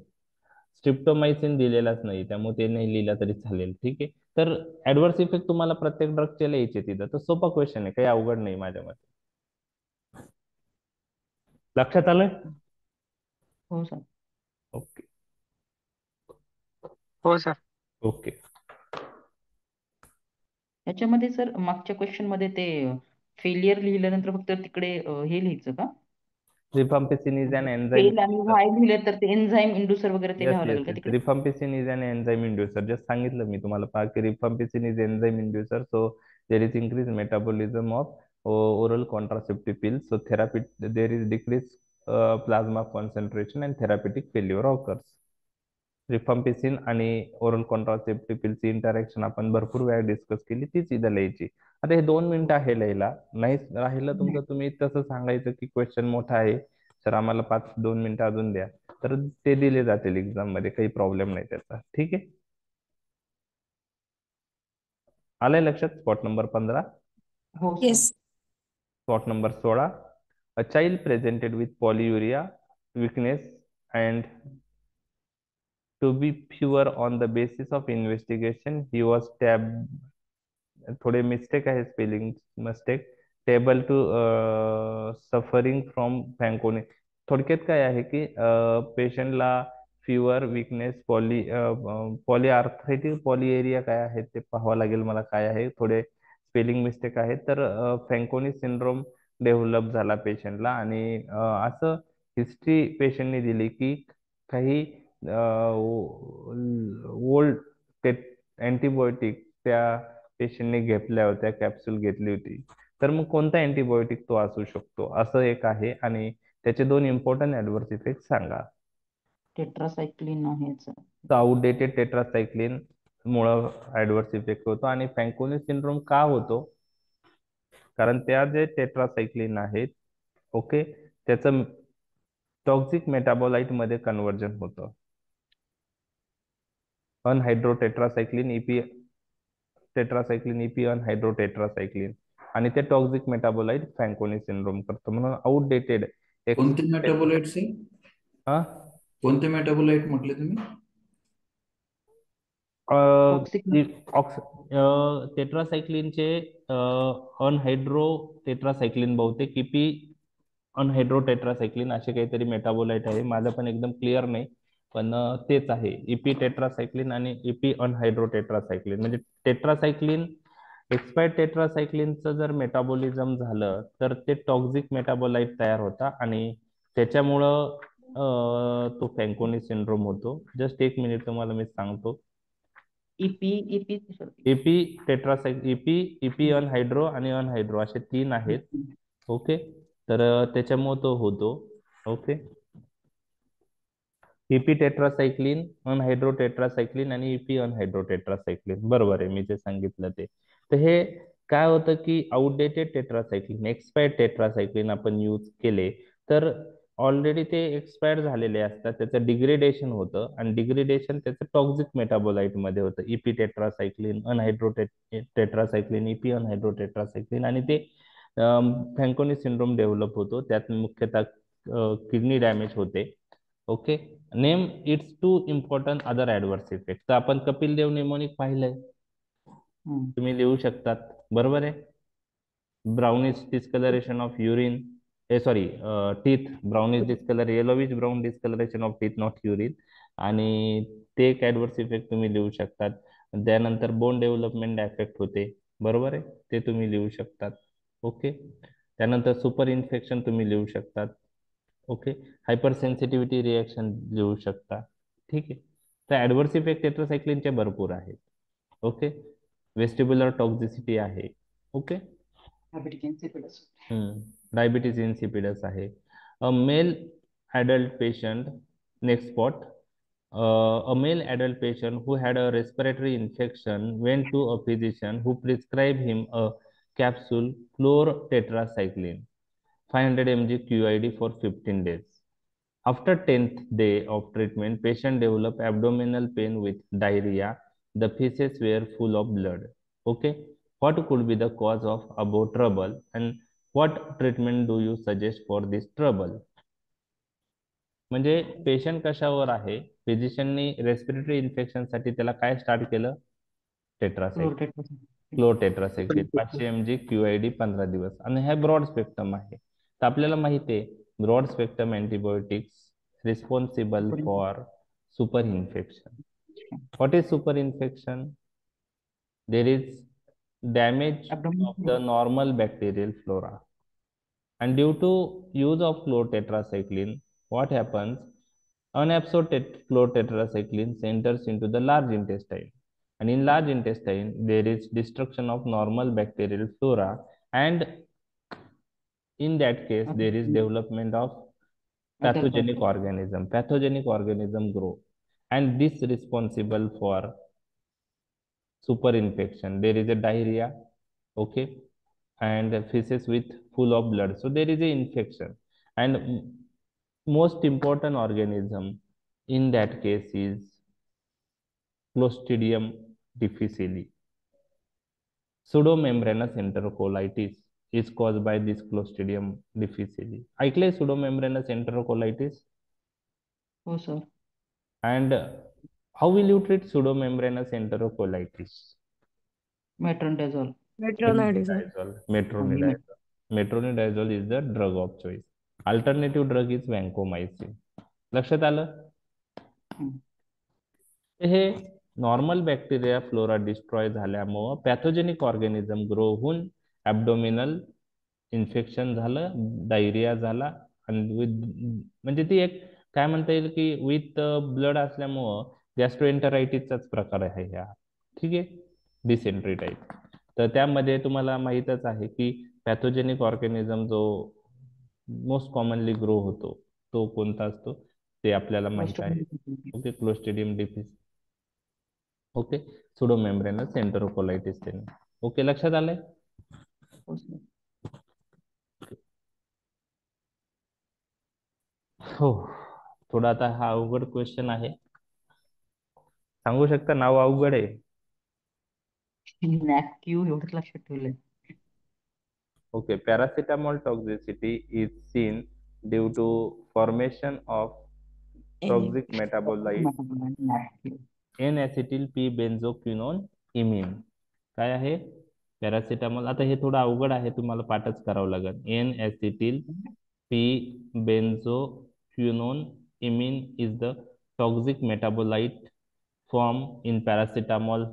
स्ट्रिप्टोमायसिन दिलेलाच नाही त्यामुळे ते नाही लिहिला तरी चालेल. ठीक आहे. तर ऍडव्हर्स इफेक्ट तुम्हाला प्रत्येक ड्रगचे लिहायचे तिथं, तर सोपा क्वेश्चन आहे, काही अवघड नाही माझ्या मते. लक्षात आलंय? हो सर. ओके. हो सर. ओके. याच्यामध्ये सर मागच्या क्वेश्चन मध्ये ते फेलियर लिहिल्यानंतर फक्त तिकडे हे लिहायचं का? Rifampicin is an enzyme. Fail आणि वाय लिहिलं तर ते एन्झाईम इंड्युसर वगैरे ते येस लिहावं येस लागेल का येस. तिकडे? Rifampicin is an enzyme inducer. Just सांगितलं मी तुम्हाला पहा की rifampicin is enzyme inducer, so there is increased metabolism of oral contraceptive pills. So therapy there is decreased plasma concentration and therapeutic failure occurs. Rifampicin आणि ओरल कॉन्ट्रासेप्टिव्ह पिलची इंटरॅक्शन आपण भरपूर वेळा डिस्कस केली, तीच इथं लिहायची. आता हे 2 मिनिटं आहे लिहायला. नाही राहिलं तुमचं तुम्ही तसं सांगायचं की क्वेश्चन मोठा आहे सर आम्हाला 2 मिनिटं अजून द्या, तर ते दिले जातील एक्झाम मध्ये, काही प्रॉब्लेम नाही त्याचा. ठीक आहे. आलंय लक्षात? Spot number 15. हो sir. Yes. Spot number 16. A child presented with polyuria, weakness, and to be pure on the basis of investigation, he was tabbed. थोडे मिस्टेक आहे, spelling mistake. Table to suffering from Fanconi. थोडक्यात काय आहे की पेशंटला फिवर, विकनेस, पॉलीआर्थरायटिस, पॉलीएरिया काय आहे ते पाहावं लागेल मला काय आहे. थोडे स्पेलिंग मिस्टेक आहे. तर फॅन्कोनी सिंड्रोम डेव्हलप झाला पेशंटला आणि असं हिस्ट्री पेशंटने दिली की काही ओल्ड अँटीबायोटिक त्या पेशंटने घेतल्या होत्या, कॅप्सूल घेतली होती. तर मग कोणता अँटीबायोटिक तो असू शकतो असं एक आहे आणि त्याचे दोन इम्पॉर्टंट ऍडव्हर्स इफेक्ट सांगा. टेट्रासायक्लिन आहे याचं. तर आउटडेटेड टेट्रासायक्लिन मुळे ऍडव्हर्स इफेक्ट होतो. आणि फॅन्कोनी सिंड्रोम का होतो? कारण त्या जे टेट्रासायक्लिन आहेत, ओके, त्याचं टॉक्सिक मेटाबोलाइट मध्ये कन्व्हर्जन होतं. अनहायड्रोटेट्रासायक्लिन ईपी, टेट्रासायक्लिन ईपी अनहायड्रोटेट्रासायक्लिन, आणि ते टॉक्सिक मेटाबोलाइट फॅन्कोनी सिंड्रोम करतो. म्हणून आउटडेटेड कोणते मेटाबोलाइट्स आहे? कोणते मेटाबोलाइट म्हटले तुम्ही? टॉक्सिक टेट्रासायक्लिनचे अनहायड्रो टेट्रासायक्लिन, बहुतेक ईपी अनहायड्रो टेट्रासायक्लिन असे काहीतरी मेटाबोलाइट आहे. माझं पण एकदम क्लिअर नाही, पण तेच आहे. ईपी टेट्रासायक्लिन आणि ईपी अनहायड्रो टेट्रासायक्लिन. म्हणजे टेट्रासायक्लिन, एक्सपायर्ड टेट्रासायक्लिनचं जर मेटाबॉलिझम झालं तर ते टॉक्सिक मेटाबोलाइट तयार होता आणि त्याच्यामुळं तो फॅन्कोनी सिंड्रोम होतो. जस्ट एक मिनिट तुम्हाला मी सांगतो. Epi epi epi tetracycline, epi anhydro आणि अनहायड्रो असे तीन आहेत. ओके, तर त्याच्यामुळे तो होतो. Okay, EP tetracycline, anhydro tetracycline आणि ईपी अनहायड्रो टेट्रासायक्लिन, बरोबर आहे मी जे सांगितलं ते. तर हे काय होतं की आउटडेटेड टेट्रासायक्लिन, एक्सपायर्ड टेट्रासायक्लिन आपण यूज केले तर ऑलरेडी ते एक्सपायर्ड झालेले असतात, त्याचं डिग्रेडेशन होतं आणि डिग्रेडेशन त्याचं टॉक्सिक मेटाबोलाइट मध्ये होतं. Epi tetracycline, anhydro tetracycline, epi anhydro tetracycline, आणि ते फॅन्कोनी सिंड्रोम डेव्हलप होतो. त्यात मुख्यतः किडनी डॅमेज होते. Okay, name its two important other adverse effect. तर आपण कपिल देव निमोनिक पाहिलंय, तुम्ही लिहू शकतात, बरोबर आहे. Brownish discoloration of urine, sorry teeth, brownish discolor, yellowish brown discoloration of teeth, not urine. आणि ते एक ऍडव्हर्स इफेक्ट तुम्ही लिहू शकतात. त्यानंतर बोन डेव्हलपमेंट इफेक्ट होते, बरोबर आहे, ते तुम्ही लिहू शकतात. ओके, त्यानंतर सुपर इन्फेक्शन तुम्ही लिहू शकतात. ओके, हायपर सेन्सिटिव्हिटी रिएक्शन लिहू शकता. ठीक आहे. तर ऍडव्हर्स इफेक्ट टेट्रासायक्लिनचे भरपूर आहेत. ओके, वेस्टिब्युलर टॉक्झिसिटी आहे. ओके, डायबिटीज इन्सिपिडस आहे. अ mail adult patient, next spot, a male adult patient who had a respiratory infection went to a physician who prescribed him a capsule chlortetracycline 500 mg QID for 15 days. After 10th day of treatment, patient developed abdominal pain with diarrhea. The feces were full of blood. Okay, what could be the cause of above trouble and what treatment do you suggest for this trouble? म्हणजे पेशंट कशावर आहे, फिजिशियननी रेस्पिरेटरी इन्फेक्शन साठी त्याला काय स्टार्ट केलं? टेट्रासायक्लिन, क्लोरटेट्रासायक्लिन 500 mg QID 15 दिवस. आणि हे ब्रॉड स्पेक्ट्रम आहे. तर आपल्याला माहिती आहे broad spectrum antibiotics responsible for super infection. What is super infection? There is damage of the normal bacterial flora. And due to use of chlortetracycline, what happens? Unabsorbed chlortetracycline enters into the large intestine, and in large intestine there is destruction of normal bacterial flora, and in that case there is development of pathogenic organism. Pathogenic organism grow, and this responsible for super infection. There is a diarrhea, okay, and feces with full of blood, so there is a infection. And most important organism in that case is Clostridium difficile. Pseudomembranous enterocolitis is caused by this Clostridium difficile. ऐकलंय pseudomembranous enterocolitis? हो sir. And how will you treat pseudomembranous enterocolitis? मेट्रोनडाझोल. मेट्रोनायडिझोल. Metronidazole. Metronidazole is the drug of choice. Alternative drug is vancomycin. लक्षात आलं? हे नॉर्मल बॅक्टेरिया फ्लोरा डिस्ट्रॉय झाल्यामुळं पॅथोजेनिक ऑर्गॅनिझम ग्रो होऊन ॲब्डोमिनल इन्फेक्शन झालं, डायरिया झाला आणि म्हणजे ती एक काय म्हणता येईल की विथ ब्लड असल्यामुळं गॅस्ट्रोएंटरायटिसचाच प्रकार आहे हा. ठीक आहे, डिसेंट्री टाईप. तर त्यामध्ये तुम्हाला माहीतच आहे की पॅथोजेनिक ऑर्गॅनिझम जो मोस्ट कॉमनली ग्रो होतो तो कोणता असतो ते आपल्याला माहित आहे. Okay, clostridium difficile. Okay, pseudomembranous enterocolitis त्यांनी. ओके, लक्षात आलंय? हो, थोडा आता हा अवघड क्वेश्चन आहे. सांगू शकता नाव अवघड आहे. नॅक्यू एवढंच लक्षात ठेवलंय. Okay, paracetamol toxicity is seen due to formation of toxic metabolite N-acetyl P-benzoquinone imine. काय आहे पॅरासिटामॉल? आता हे थोडं अवघड आहे, तुम्हाला पाठच करावं लागेल. N-acetyl P-benzoquinone imine is the toxic metabolite formed in paracetamol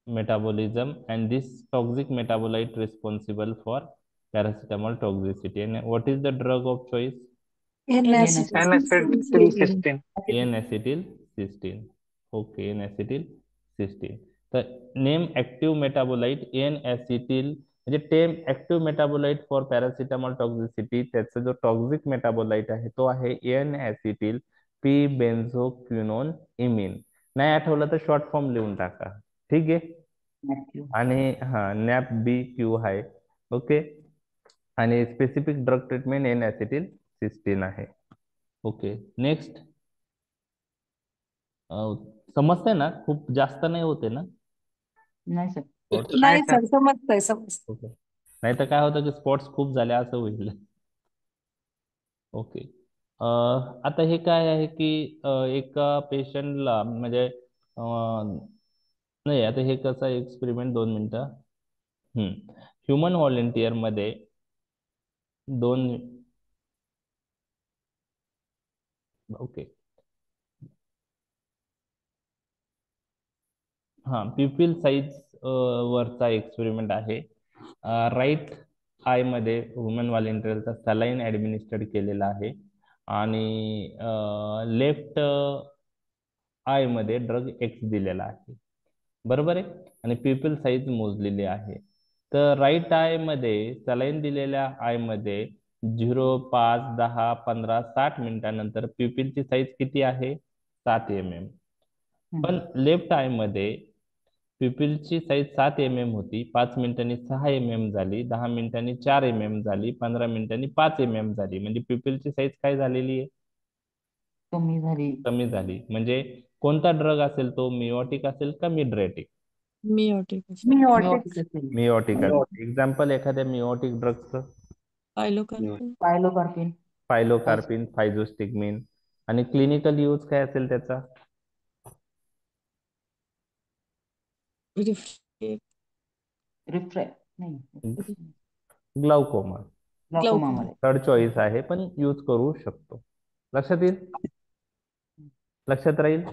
metabolism, and this toxic metabolite responsible for paracetamol toxicity. And what is the drug of choice? N-acetylcysteine. N-acetylcysteine. Okay, N-acetylcysteine. The name active metabolite N-acetyl म्हणजे टेम ऍक्टिव्ह मेटाबोलाइट फॉर पॅरासिटामॉल टॉक्झिसिटी, त्याचा जो टॉक्झिक मेटाबोलाइट आहे तो आहे N-acetyl P-benzoquinone imine. नाही आठवलं तर शॉर्ट फॉर्म लिहून टाका. ठीक आहे, आणि हा नॅप बी क्यू आहे. ओके, आणि स्पेसिफिक ड्रग ट्रीटमेंट N-acetylcysteine आहे. Okay, next. समजतंय ना? खूप जास्त नाही होते ना? नाही सर. नाही सर, समजतंय समजतंय. ओके, नाही तर काय होतं की स्पॉट्स खूप झाले असं होईल. ओके, आता हे काय आहे की एका पेशंटला म्हणजे नाही, आता हे कसं एक्सपेरिमेंट, 2 मिनिटं. ह्युमन व्हॉलेंटियर मध्ये 2 ओके हा प्युपिल साईज वरचा एक्सपेरिमेंट आहे. राईट आय मध्ये ह्युमन व्हॉलेंटियरचा सलाईन ऍडमिनिस्टर्ड केलेला आहे आणि लेफ्ट आय मध्ये ड्रग एक्स दिलेला आहे. बरोबर आहे, आणि प्युपिल साईज मोजलेली आहे. तर राईट आय मध्ये सलाईन दिलेल्या आय मध्ये 0, 5, 10, 15, 60 मिनिटानंतर प्युपिलची साईज किती आहे? 7 mm. पण लेफ्ट आय मध्ये प्युपिलची साईज 7 mm होती, 5 मिनिटांनी 6 mm झाली, 10 मिनिटांनी 4 mm झाली, 15 मिनिटांनी 5 mm झाली. म्हणजे प्युपिलची साईज काय झालेली आहे? कमी झाली. म्हणजे कोणता ड्रग असेल तो? मिओटिक असेल का मिड्रेटिक? मिओटिक. मिओटिक. एक्झाम्पल एखाद्या मिओटिक ड्रगचं? पायलोकार्पिन. पायलोकार्पिन, फायझोस्टिग्मिन. आणि क्लिनिकल यूज काय असेल त्याचा? ग्लाउकोमा. थर्ड चॉईस आहे, पण यूज करू शकतो. लक्षात येईल? लक्षात राहील?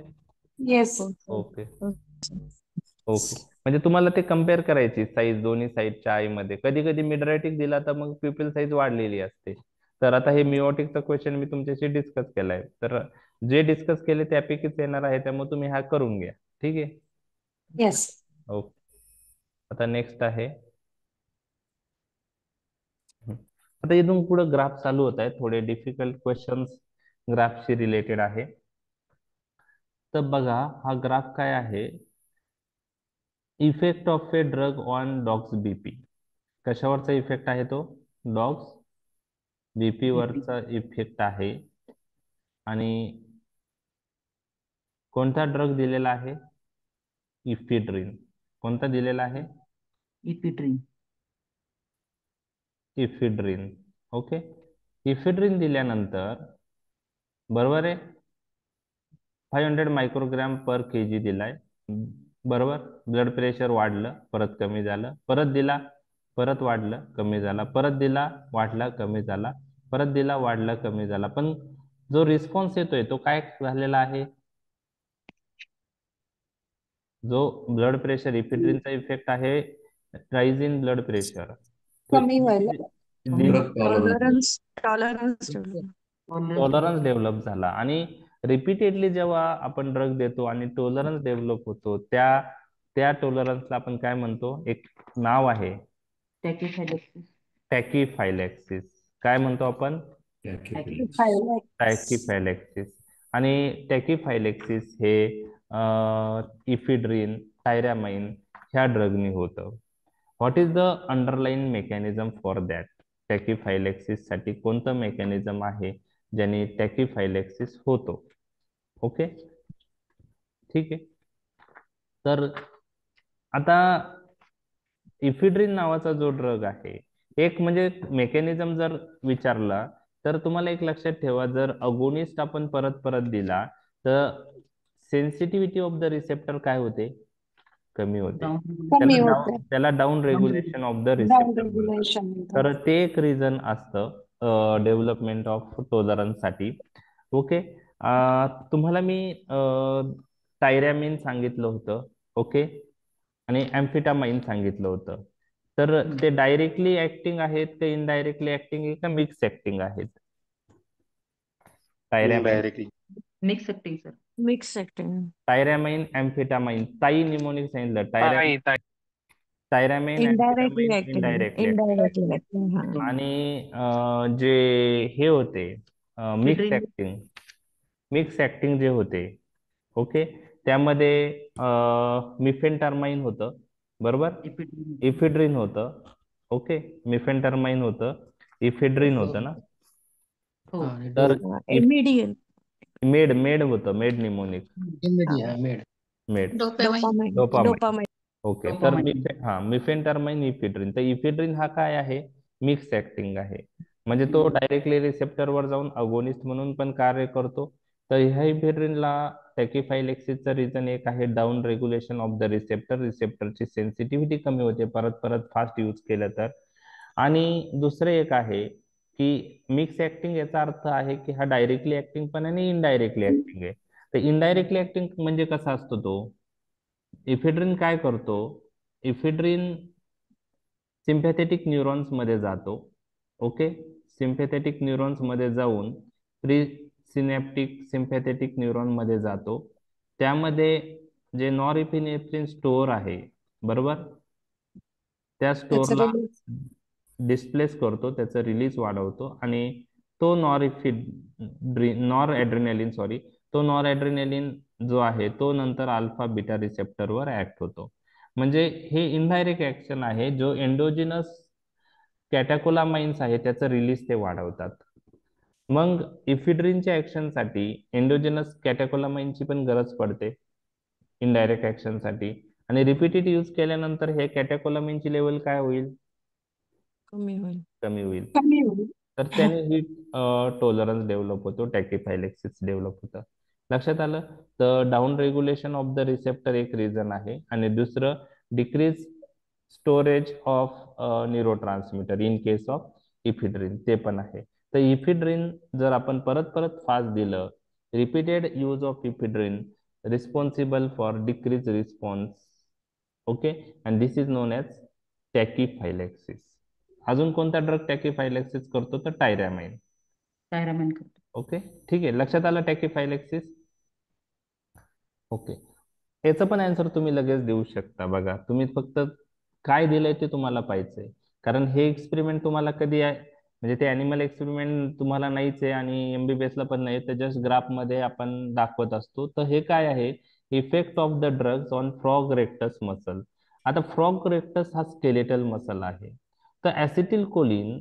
येस. ओके ओके, म्हणजे तुम्हाला ते कम्पेअर करायची साईज दोन्ही साईडच्या आई मध्ये. कधी कधी मिडरेटिक दिला तर मग प्युपिल साईज वाढलेली असते. तर आता हे मिओटिकचा क्वेश्चन मी तुमच्याशी डिस्कस केलाय, तर जे डिस्कस केले त्यापैकीच येणार आहे, त्यामुळे तुम्ही हा करून घ्या. ठीक आहे? येस. ओके, आता नेक्स्ट आहे. आता इथून पुढे ग्राफ चालू होत आहे, थोडे डिफिकल्ट क्वेश्चन्स ग्राफशी रिलेटेड आहे. तर बघा, हा ग्राफ काय आहे? Effect of a drug on dogs BP. कशावरचा इफेक्ट आहे तो? डॉग्स बीपी वरचा इफेक्ट आहे. आणि कोणता ड्रग दिलेला आहे? इफिड्रिन. कोणता दिलेला आहे? इपिड्रिन. इफिड्रिन. ओके, इफिड्रिन दिल्यानंतर बरोबर आहे 500 मायक्रोग्राम पर केजी दिलाय. बरोबर, ब्लड प्रेशर वाढलं, परत कमी झालं, परत दिला, परत वाढलं, कमी झाला, परत दिला, वाढला, कमी झाला, परत दिला, वाढला, कमी झाला. पण जो रिस्पॉन्स येतोय तो काय झालेला आहे? जो ब्लड प्रेशर इफिड्रिनचा इफेक्ट आहे राईज इन ब्लड प्रेशर, कमी व्हायला drug tolerance. Tolerance tolerance develop झाला. आणि रिपीटेडली जेव्हा आपण ड्रग देतो आणि टॉलरन्स डेव्हलप होतो, त्या त्या टॉलरन्सला आपण काय म्हणतो? एक नाव आहे, टॅकिफायलेक्सिस. टॅकिफायलॅक्सिस. काय म्हणतो आपण? टॅकिफायलॅक्सिस. आणि टॅकिफायलॅक्सिस हे इफिड्रिन, टायरामाइन ह्या ड्रगनी होतं. What is the underline mechanism for that? Tachyphylaxis साठी कोणतं मेकॅनिझम आहे ज्याने टॅकिफायलॅक्सिस होतो? ओके, ठीक आहे. तर आता इफिड्रिन नावाचा जो ड्रग आहे, एक म्हणजे मेकॅनिझम जर विचारला तर तुम्हाला एक लक्षात ठेवा, जर अगोनिस्ट आपण परत परत दिला तर सेन्सिटिव्हिटी ऑफ द रिसेप्टर काय होते? कमी होते. कमी होते. त्याला down regulation of the down receptor. Regulation तर ते एक रिझन असतं डेव्हलपमेंट ऑफ टॉलरन्स साठी. ओके, तुम्हाला मी टायरॅमिन सांगितलं होतं, ओके, आणि एम्फिटामाइन सांगितलं होतं. तर ते डायरेक्टली ऍक्टिंग आहेत का इनडायरेक्टली ऍक्टिंग आहे का मिक्स ऍक्टिंग आहेत? Tyramine, mix acting sir. Mix acting. Tyramine, amphetamine. ताई निमोनिक सांगितलं. Tyramine, indirectly amphetamine acting. Indirectly. Indirectly acting. हा. आणि जे हे होते मिक्स ऍक्टिंग, मिक्स ऍक्टिंग जे होते, ओके, त्यामध्ये मिफेंटरमाइन होतं, बरोबर, इफिड्रिन होतं, ओके, मिफेंटरमाइन होतं, इफिड्रिन होतं ना. हो. तर इमिडियट. मेड होतं, made mnemonic, made dopamine. Dopamine. Okay, तर मिफेंटरमाइन, इफिड्रिन. तर इफिड्रिन हा काय आहे? मिक्स ऍक्टिंग आहे. म्हणजे तो डायरेक्टली रिसेप्टरवर जाऊन अगोनिस्ट म्हणून पण कार्य करतो. तर ह्या इफिड्रिनला टॅकिफायलॅक्सिसचं रिझन एक आहे down regulation of the receptor. रिसेप्टरची सेन्सिटिव्हिटी कमी होते परत परत फास्ट यूज केलं तर. आणि दुसरं एक आहे की मिक्स ऍक्टिंग, याचा अर्थ आहे की हा डायरेक्टली ऍक्टिंग पण आणि इनडायरेक्टली ऍक्टिंग आहे. तर इनडायरेक्टली ऍक्टिंग म्हणजे कसा असतो तो? इफिड्रिन काय करतो? इफिड्रिन सिम्पॅथेटिक न्यूरॉन्स मध्ये जातो, ओके, सिम्पॅथेटिक न्यूरॉन्स मध्ये जाऊन प्री सिनॅप्टिक सिम्पॅथेटिक न्यूरॉन मध्ये जातो. त्यामध्ये जे नॉरएपिनेफ्रिन स्टोअर आहे, बरोबर, त्या स्टोअरला डिस्प्लेस करतो, त्याचं रिलीज वाढवतो आणि तो नॉर ॲड्रेनालिन जो आहे तो नंतर अल्फा बीटा रिसेप्टरवर ऍक्ट होतो. म्हणजे हे इनडायरेक्ट ऍक्शन आहे. जो एंडोजिनस कॅटेकोलामाइन्स आहे त्याचं रिलीज ते वाढवतात. मग इफिड्रिनच्या ऍक्शनसाठी एंडोजिनस कॅटेकोलामाइनची पण गरज पडते इनडायरेक्ट ऍक्शनसाठी. आणि रिपीटेड यूज केल्यानंतर हे कॅटेकोलामाइनची लेवल काय होईल? कमी होईल. कमी होईल. कमी होईल. तर त्याने ही टॉलरन्स डेव्हलप होतो, टॅकिफायलॅक्सिस डेव्हलप होतं. लक्षात आलं? तर down regulation of the receptor एक रिझन आहे आणि दुसरं decrease storage of neurotransmitter in case of ephedrine, ते पण आहे. तर इफिड्रिन जर आपण परत परत फास्ट दिलं, repeated use of ephedrine responsible for decrease response, okay, and this is known as tachyphylaxis. अजून कोणता ड्रग टॅकिफायलॅक्सिस करतो? तर टायरॅमाइन. टायरामाइन करतो. ओके, ठीक आहे, लक्षात आलं टॅकिफायलॅक्सिस. ओके, याचं पण आन्सर तुम्ही लगेच देऊ शकता. बघा, तुम्ही फक्त काय दिलंय ते तुम्हाला पाहिजे, कारण हे एक्सपेरिमेंट तुम्हाला कधी आहे म्हणजे ते अॅनिमल एक्सपेरिमेंट तुम्हाला नाहीच आहे आणि MBBS ला पण नाही, तर जस्ट ग्राफ मध्ये आपण दाखवत असतो. तर हे काय आहे? Effect of the drugs on frog rectus muscle. आता फ्रॉग रेक्टस हा स्केलेटल मसल आहे. तर ऍसिटिल कोलिन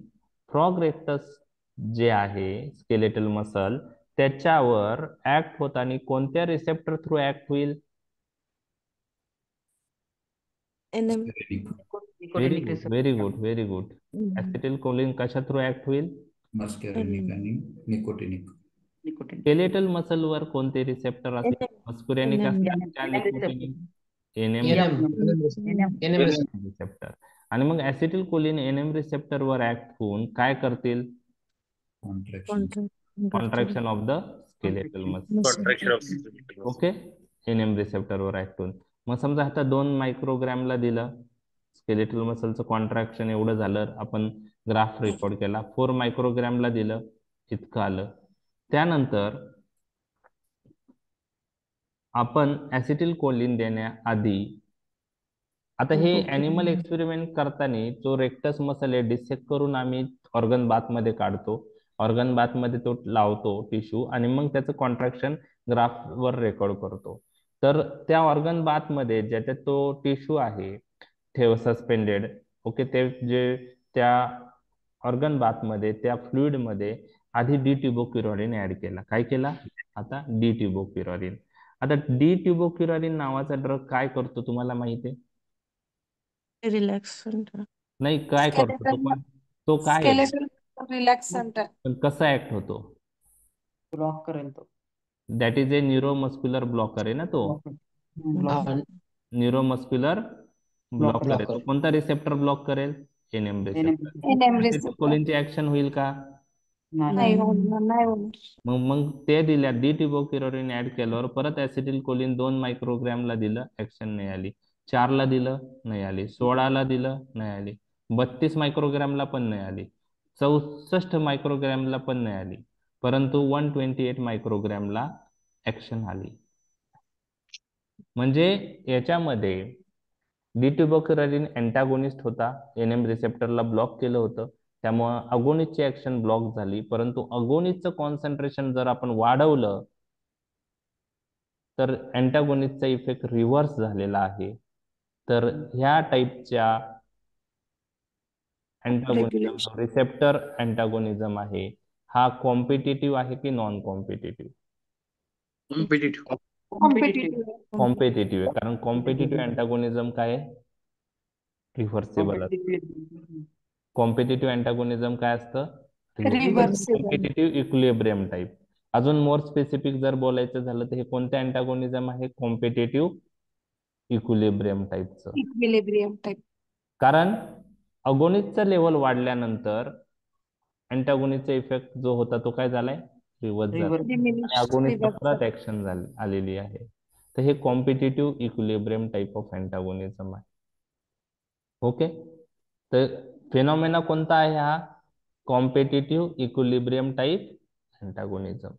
फ्रॉग रेक्टस जे आहे स्केलेटल मसल त्याच्यावर ऍक्ट होत आणि कोणत्या रिसेप्टर थ्रू ऍक्ट होईल? NM. Very nicotinic good, very good, very good. Acetyl choline कशा थ्रू ऍक्ट होईल? मस्कॅरिनिक आणि निकोटिनिक. निकोटिन स्केलेटल मसलवर कोणते रिसेप्टर असेल? मस्कुरेनिक असतात का निकोटिनिक? NM receptor. आणि मग ऍसिटिल कोलिन एनएम रिसेप्टर वर ऍक्ट होऊन काय करतील? Contraction of the skeletal muscle. Okay, NM receptor वर ऍक्ट होऊन. मग समजा आता 2 मायक्रोग्रॅमला दिलं, स्केलेटल मसलचं कॉन्ट्रॅक्शन एवढं झालं, आपण ग्राफ रेकॉर्ड केला. 4 मायक्रोग्रॅमला दिलं, इतकं आलं. त्यानंतर आपण ऍसिटिल कोलिन देण्याआधी आता हे ॲनिमल एक्सपेरिमेंट करताना जो रेक्टस मसल आहे डिसेक्ट करून आम्ही ऑर्गन बाथ मध्ये काढतो. ऑर्गन बाथ मध्ये तो लावतो टिश्यू आणि मग त्याचं कॉन्ट्रॅक्शन ग्राफवर रेकॉर्ड करतो. तर त्या ऑर्गन बाथ मध्ये ज्याच्यात तो टिश्यू आहे ठेव सस्पेंडेड, ओके, ते जे त्या ऑर्गन बाथ मध्ये त्या फ्लुइड मध्ये आधी डी ट्युबोक्युरॉलिन ऍड केला. काय केला? आता डी ट्युबोक्युरॉलिन. आता डी ट्युबोक्युरॉलिन नावाचा ड्रग काय करतो तुम्हाला माहिती आहे? Relax centre. नाही, काय करतो तो पण? तो काय आहे? Skeletal relax centre. पण कसा ऍक्ट होतो? ब्लॉक करेल तो. That is a neuromuscular blocker आहे ना तो. न्यूरोमस्क्युलर ब्लॉकर आहे तो. कोणता रिसेप्टर ब्लॉक करेल? NM receptor. NM receptor. कोलिनची ऍक्शन होईल का? नाही होणार, नाही होणार. मग ते दिल्या डी ट्युबोक्युरॉलिन ऍड केल्यावर परत ऍसिटिल कोलिन 2 मायक्रोग्रॅमला दिलं, ऍक्शन नाही आली. 4 ला दिलं, नाही आली. 16 ला दिलं, नाही आली. 32 मायक्रोग्रॅमला पण नाही आली. 64 मायक्रोग्रॅमला पण नाही आली. परंतु 128 मायक्रोग्रॅमला ऍक्शन आली. म्हणजे याच्यामध्ये डिट्युबोक्युरॉलिन अँटागोनिस्ट होता, एनएम रिसेप्टरला ब्लॉक केलं होतं, त्यामुळं अगोनिस्टची ऍक्शन ब्लॉक झाली. परंतु अगोनिस्टचं कॉन्सन्ट्रेशन जर आपण वाढवलं तर अँटागोनिस्टचा इफेक्ट रिव्हर्स झालेला आहे. तर ह्या टाईपच्या अँटागोनिझम, रिसेप्टर अँटागोनिझम आहे, हा कॉम्पिटिटिव्ह आहे की नॉन कॉम्पिटिटिव्ह? कॉम्पिटिटिव्ह आहे. कारण कॉम्पिटिटिव्ह अँटागोनिझम काय आहे? रिव्हर्सेबल असतं. कॉम्पिटिटिव्ह अँटागोनिझम काय असतं? रिव्हर्सेबल. Competitive equilibrium type. अजून मोर स्पेसिफिक जर बोलायचं झालं तर हे कोणतं अँटागोनिझम आहे? कॉम्पिटिटिव्ह इक्विलिब्रियम टाईपचं. Equilibrium type. कारण अगोनिस्टचं लेवल वाढल्यानंतर अँटागोनिस्टचा इफेक्ट जो होता तो काय झालाय? रिव्हर्स झाला आणि अगोनिस्टला परत ऍक्शन आलेली आहे. तर हे competitive equilibrium type of antagonism आहे. ओके, तर फिनॉमेना कोणता आहे हा? Competitive equilibrium type antagonism.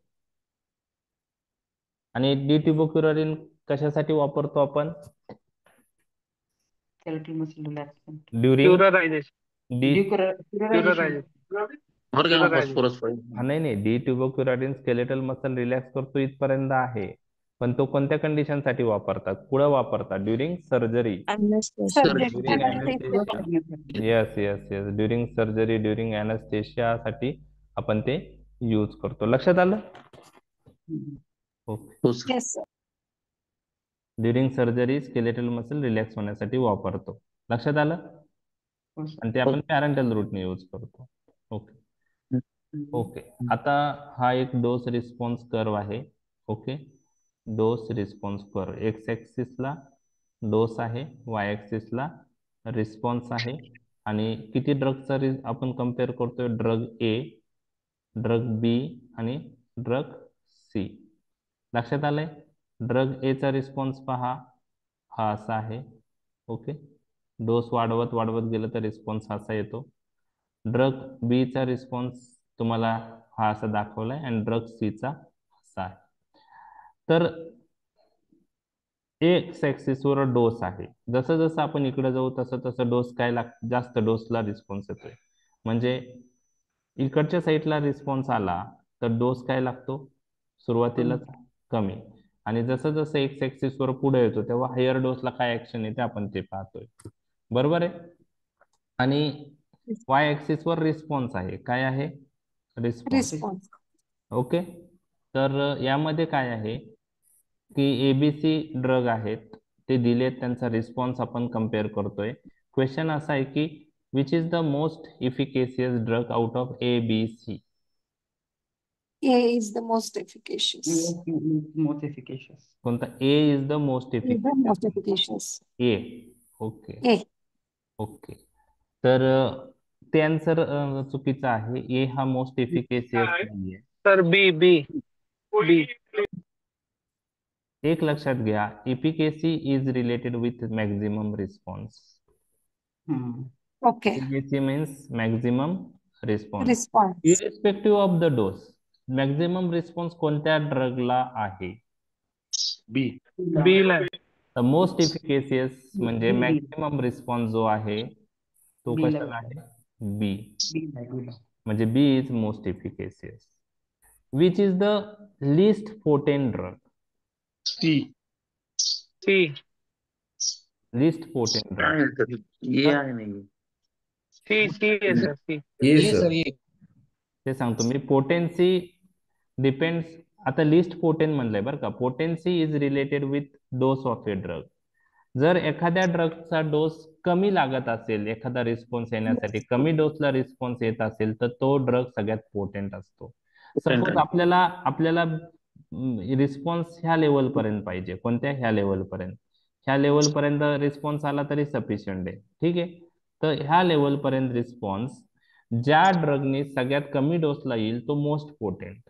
आणि डी ट्युबोक्युरॉलिन कशासाठी वापरतो आपण? Skeletal muscle relaxation. ड्युरिंग नाही, D tubocurarine skeletal muscle relax करतो इथपर्यंत आहे, पण तो कोणत्या कंडिशन साठी वापरतात? कुठं वापरतात? During surgery. Yes yes yes, during surgery, during anaesthesia साठी आपण ते यूज करतो. लक्षात आलं? Okay. During surgery skeletal muscle relax होण्यासाठी वापरतो. लक्षात आलं? आणि ते आपण पॅरेंटल रूटने यूज करतो. Okay okay. आता हा एक डोस रिस्पॉन्स कर्व आहे. Okay, dose response curve. X ऍक्सिसला डोस आहे, वाय ऍक्सिसला रिस्पॉन्स आहे. आणि किती ड्रगचा आपण कम्पेअर करतोय? ड्रग ए, ड्रग बी आणि ड्रग सी. लक्षात आलंय? ड्रग ए चा रिस्पॉन्स पहा, हा असा आहे. ओके, डोस वाढवत वाढवत गेलं तर रिस्पॉन्स असा येतो. ड्रग बी चा रिस्पॉन्स तुम्हाला हा असा दाखवलाय आणि ड्रग सी चा असा आहे. तर एक्स ऍक्सिस वर डोस आहे. जसं जसं आपण इकडे जाऊ तसं तसं डोस काय जास्त डोसला रिस्पॉन्स येतोय. म्हणजे इकडच्या साईडला रिस्पॉन्स आला तर डोस काय लागतो? सुरुवातीलाच कमी. आणि जसं जसं एक्स ऍक्सिस वर पुढे येतो तेव्हा हायर डोसला काय ऍक्शन येते आपण ते पाहतोय. बरोबर आहे? आणि वाय ऍक्सिस वर रिस्पॉन्स आहे. काय आहे? रिस्पॉन्स. ओके, तर यामध्ये काय आहे की एबीसी ड्रग आहेत ते दिलेत, त्यांचा रिस्पॉन्स आपण कम्पेअर करतोय. क्वेश्चन असा आहे की which is the most efficacious drug out of A B C. A is the most efficacious. Most efficacious. कोणता? A is the most Is the most efficacious. efficacious. A. Okay A. Okay. तर ते आन्सर चुकीचं आहे. ए हा मोस्ट इफिकेशियस नाहीये. सर बी बी बी. एक लक्षात घ्या, efficacy is related with maximum response. Okay. Efficacy means maximum response Response. Irrespective of the dose. Maximum response कोणत्या ड्रगला आहे? बी. बी ला. द मोस्ट इफिकेशियस म्हणजे मॅक्झिमम रिस्पॉन्स जो आहे तो B ला कशाला आहे? बी. B ला. म्हणजे B is most efficacious. Which is the least potent drug? C. C. Least potent drug. ये आहे नाही. सी सी आहे sir C. Yeah yeah sir. Sir yeah. ते सांगतो मी. Potency depends. आता लिस्ट पोटेंट म्हणलंय बरं का. Potency is related with dose of a drug. जर एखाद्या ड्रगचा डोस कमी लागत असेल, एखादा रिस्पॉन्स येण्यासाठी कमी डोसला रिस्पॉन्स येत असेल, तर तो ड्रग सगळ्यात पोटेंट असतो. सपोज आपल्याला रिस्पॉन्स ह्या लेवल पर्यंत पाहिजे. कोणत्या? ह्या लेवल पर्यंत. ह्या लेवल पर्यंत रिस्पॉन्स आला तरी सफिशियंट आहे. ठीक आहे. तर ह्या लेवल पर्यंत रिस्पॉन्स ज्या ड्रगने सगळ्यात कमी डोसला येईल तो मोस्ट पोटेंट,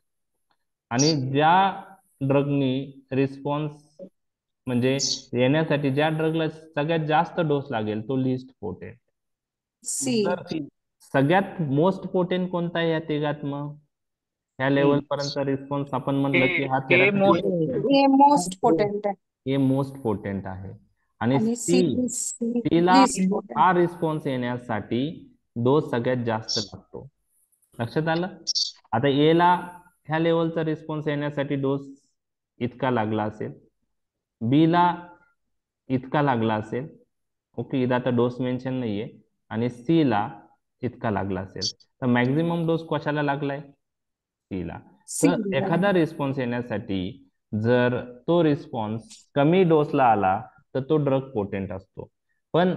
आणि ज्या ड्रगनी रिस्पॉन्स म्हणजे येण्यासाठी ज्या ड्रगला सगळ्यात जास्त डोस लागेल तो लिस्ट पोटेंट. C. तर सगळ्यात मोस्ट पोटेंट कोणता आहे या तिघात? मग ह्या लेवल पर्यंत रिस्पॉन्स आपण म्हटलं की हा A most. A most potent. हे मोस्ट पोटेंट आहे. आणि आणि C is ला least potent. हा रिस्पॉन्स येण्यासाठी डोस सगळ्यात जास्त लागतो. लक्षात आलं? आता ए ला ह्या लेवलचा रिस्पॉन्स येण्यासाठी डोस इतका लागला असेल, बी ला इतका लागला असेल. ओके, इथं आता डोस मेन्शन नाहीये. आणि सी ला इतका लागला असेल. तर मॅक्झिमम डोस कशाला लागलाय? सी ला. C. तर एखादा रिस्पॉन्स येण्यासाठी जर तो रिस्पॉन्स कमी डोसला आला तर तो ड्रग पोटेंट असतो. पण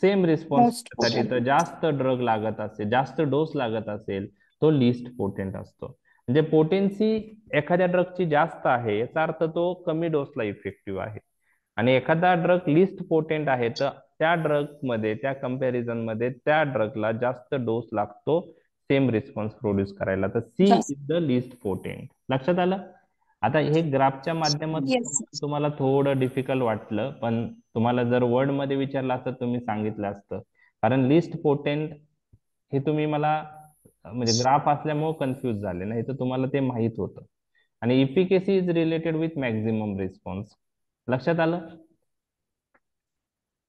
सेम रिस्पॉन्स Most साठी potent. तर जास्त ड्रग लागत असेल, जास्त डोस लागत असेल, तो लिस्ट पोटेंट असतो. म्हणजे पोटेन्सी एखाद्या ड्रगची जास्त आहे याचा अर्थ तो कमी डोसला इफेक्टिव्ह आहे. आणि एखादा ड्रग लिस्ट पोटेंट आहे तर त्या ड्रग मध्ये, त्या कंपॅरिझन मध्ये त्या ड्रगला जास्त डोस लागतो सेम रिस्पॉन्स प्रोड्यूस करायला. तर सी जास्त. Is the least potent. लक्षात आलं? आता हे ग्राफच्या माध्यमातून Yes. तुम्हाला थोडं डिफिकल्ट वाटलं, पण तुम्हाला जर वर्ड मध्ये विचारलं असतं तुम्ही सांगितलं असतं. कारण लिस्ट पोटेंट हे तुम्ही मला म्हणजे ग्राफ असल्यामुळे कन्फ्युज झाले, नाही तर तुम्हाला ते माहित होतं. आणि efficacy is related with maximum response. लक्षात आलं?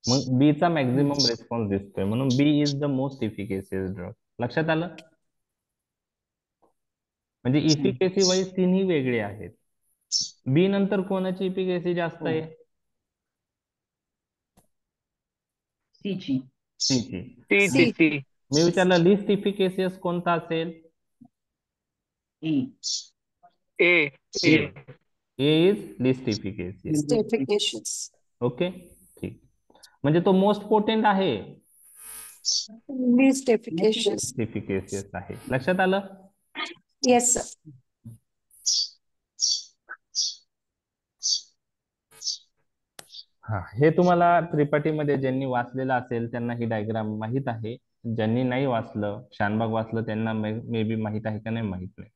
मग बी चा मॅक्झिमम रिस्पॉन्स दिसतोय म्हणून बी is the most efficacious drug. लक्षात आलं? म्हणजे इफिकेसी वाईज तिन्ही वेगळे आहेत. बी नंतर कोणाची इफिकेसी जास्त आहे? C ची. सी ची. C C C. मी विचारलं लिस्ट इफिकेशियस कोणता असेल? E. A A. A. A is least efficacious. Least efficacious. Okay, ठीक. म्हणजे तो मोस्ट पोटेंट आहे, Least efficacious. इफिकेशियस आहे. लक्षात आलं? Yes, sir. हा, हे तुम्हाला त्रिपाठीमध्ये ज्यांनी वाचलेलं असेल त्यांना ही डायग्राम माहित आहे. ज्यांनी नाही वाचलं, शानबाग वाचलं, त्यांना मे बी माहित आहे का नाही माहित नाही.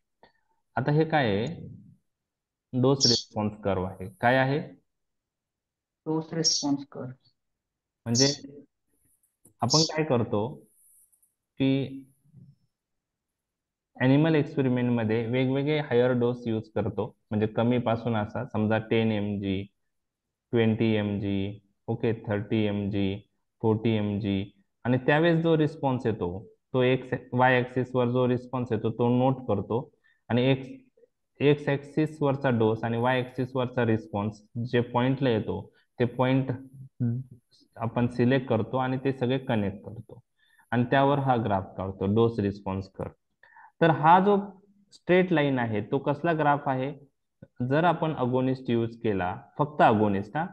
आता हे काय आहे? डोस रिस्पॉन्स कर्व आहे. काय आहे? Dose response curve. म्हणजे आपण काय करतो की ॲनिमल एक्सपेरिमेंट मध्ये वेगवेगळे हायर डोस यूज करतो. म्हणजे कमी पासून असा समजा 10 mg, 20 mg, okay, 30 mg, 40 mg. आणि त्यावेळेस जो रिस्पॉन्स येतो तो वाय ऍक्सिस वर जो रिस्पॉन्स येतो तो नोट करतो. आणि एक्स ऍक्सिस वरचा डोस आणि वाय ऍक्सिस वरचा रिस्पॉन्स जे पॉइंटला येतो ते पॉइंट आपण सिलेक्ट करतो आणि ते सगळे कनेक्ट करतो आणि त्यावर हा ग्राफ काढतो, डोस रिस्पॉन्स कर्व. तर हा जो स्ट्रेट लाईन आहे तो कसला ग्राफ आहे? जर आपण अगोनिस्ट यूज केला, फक्त अगोनिस्ट, हा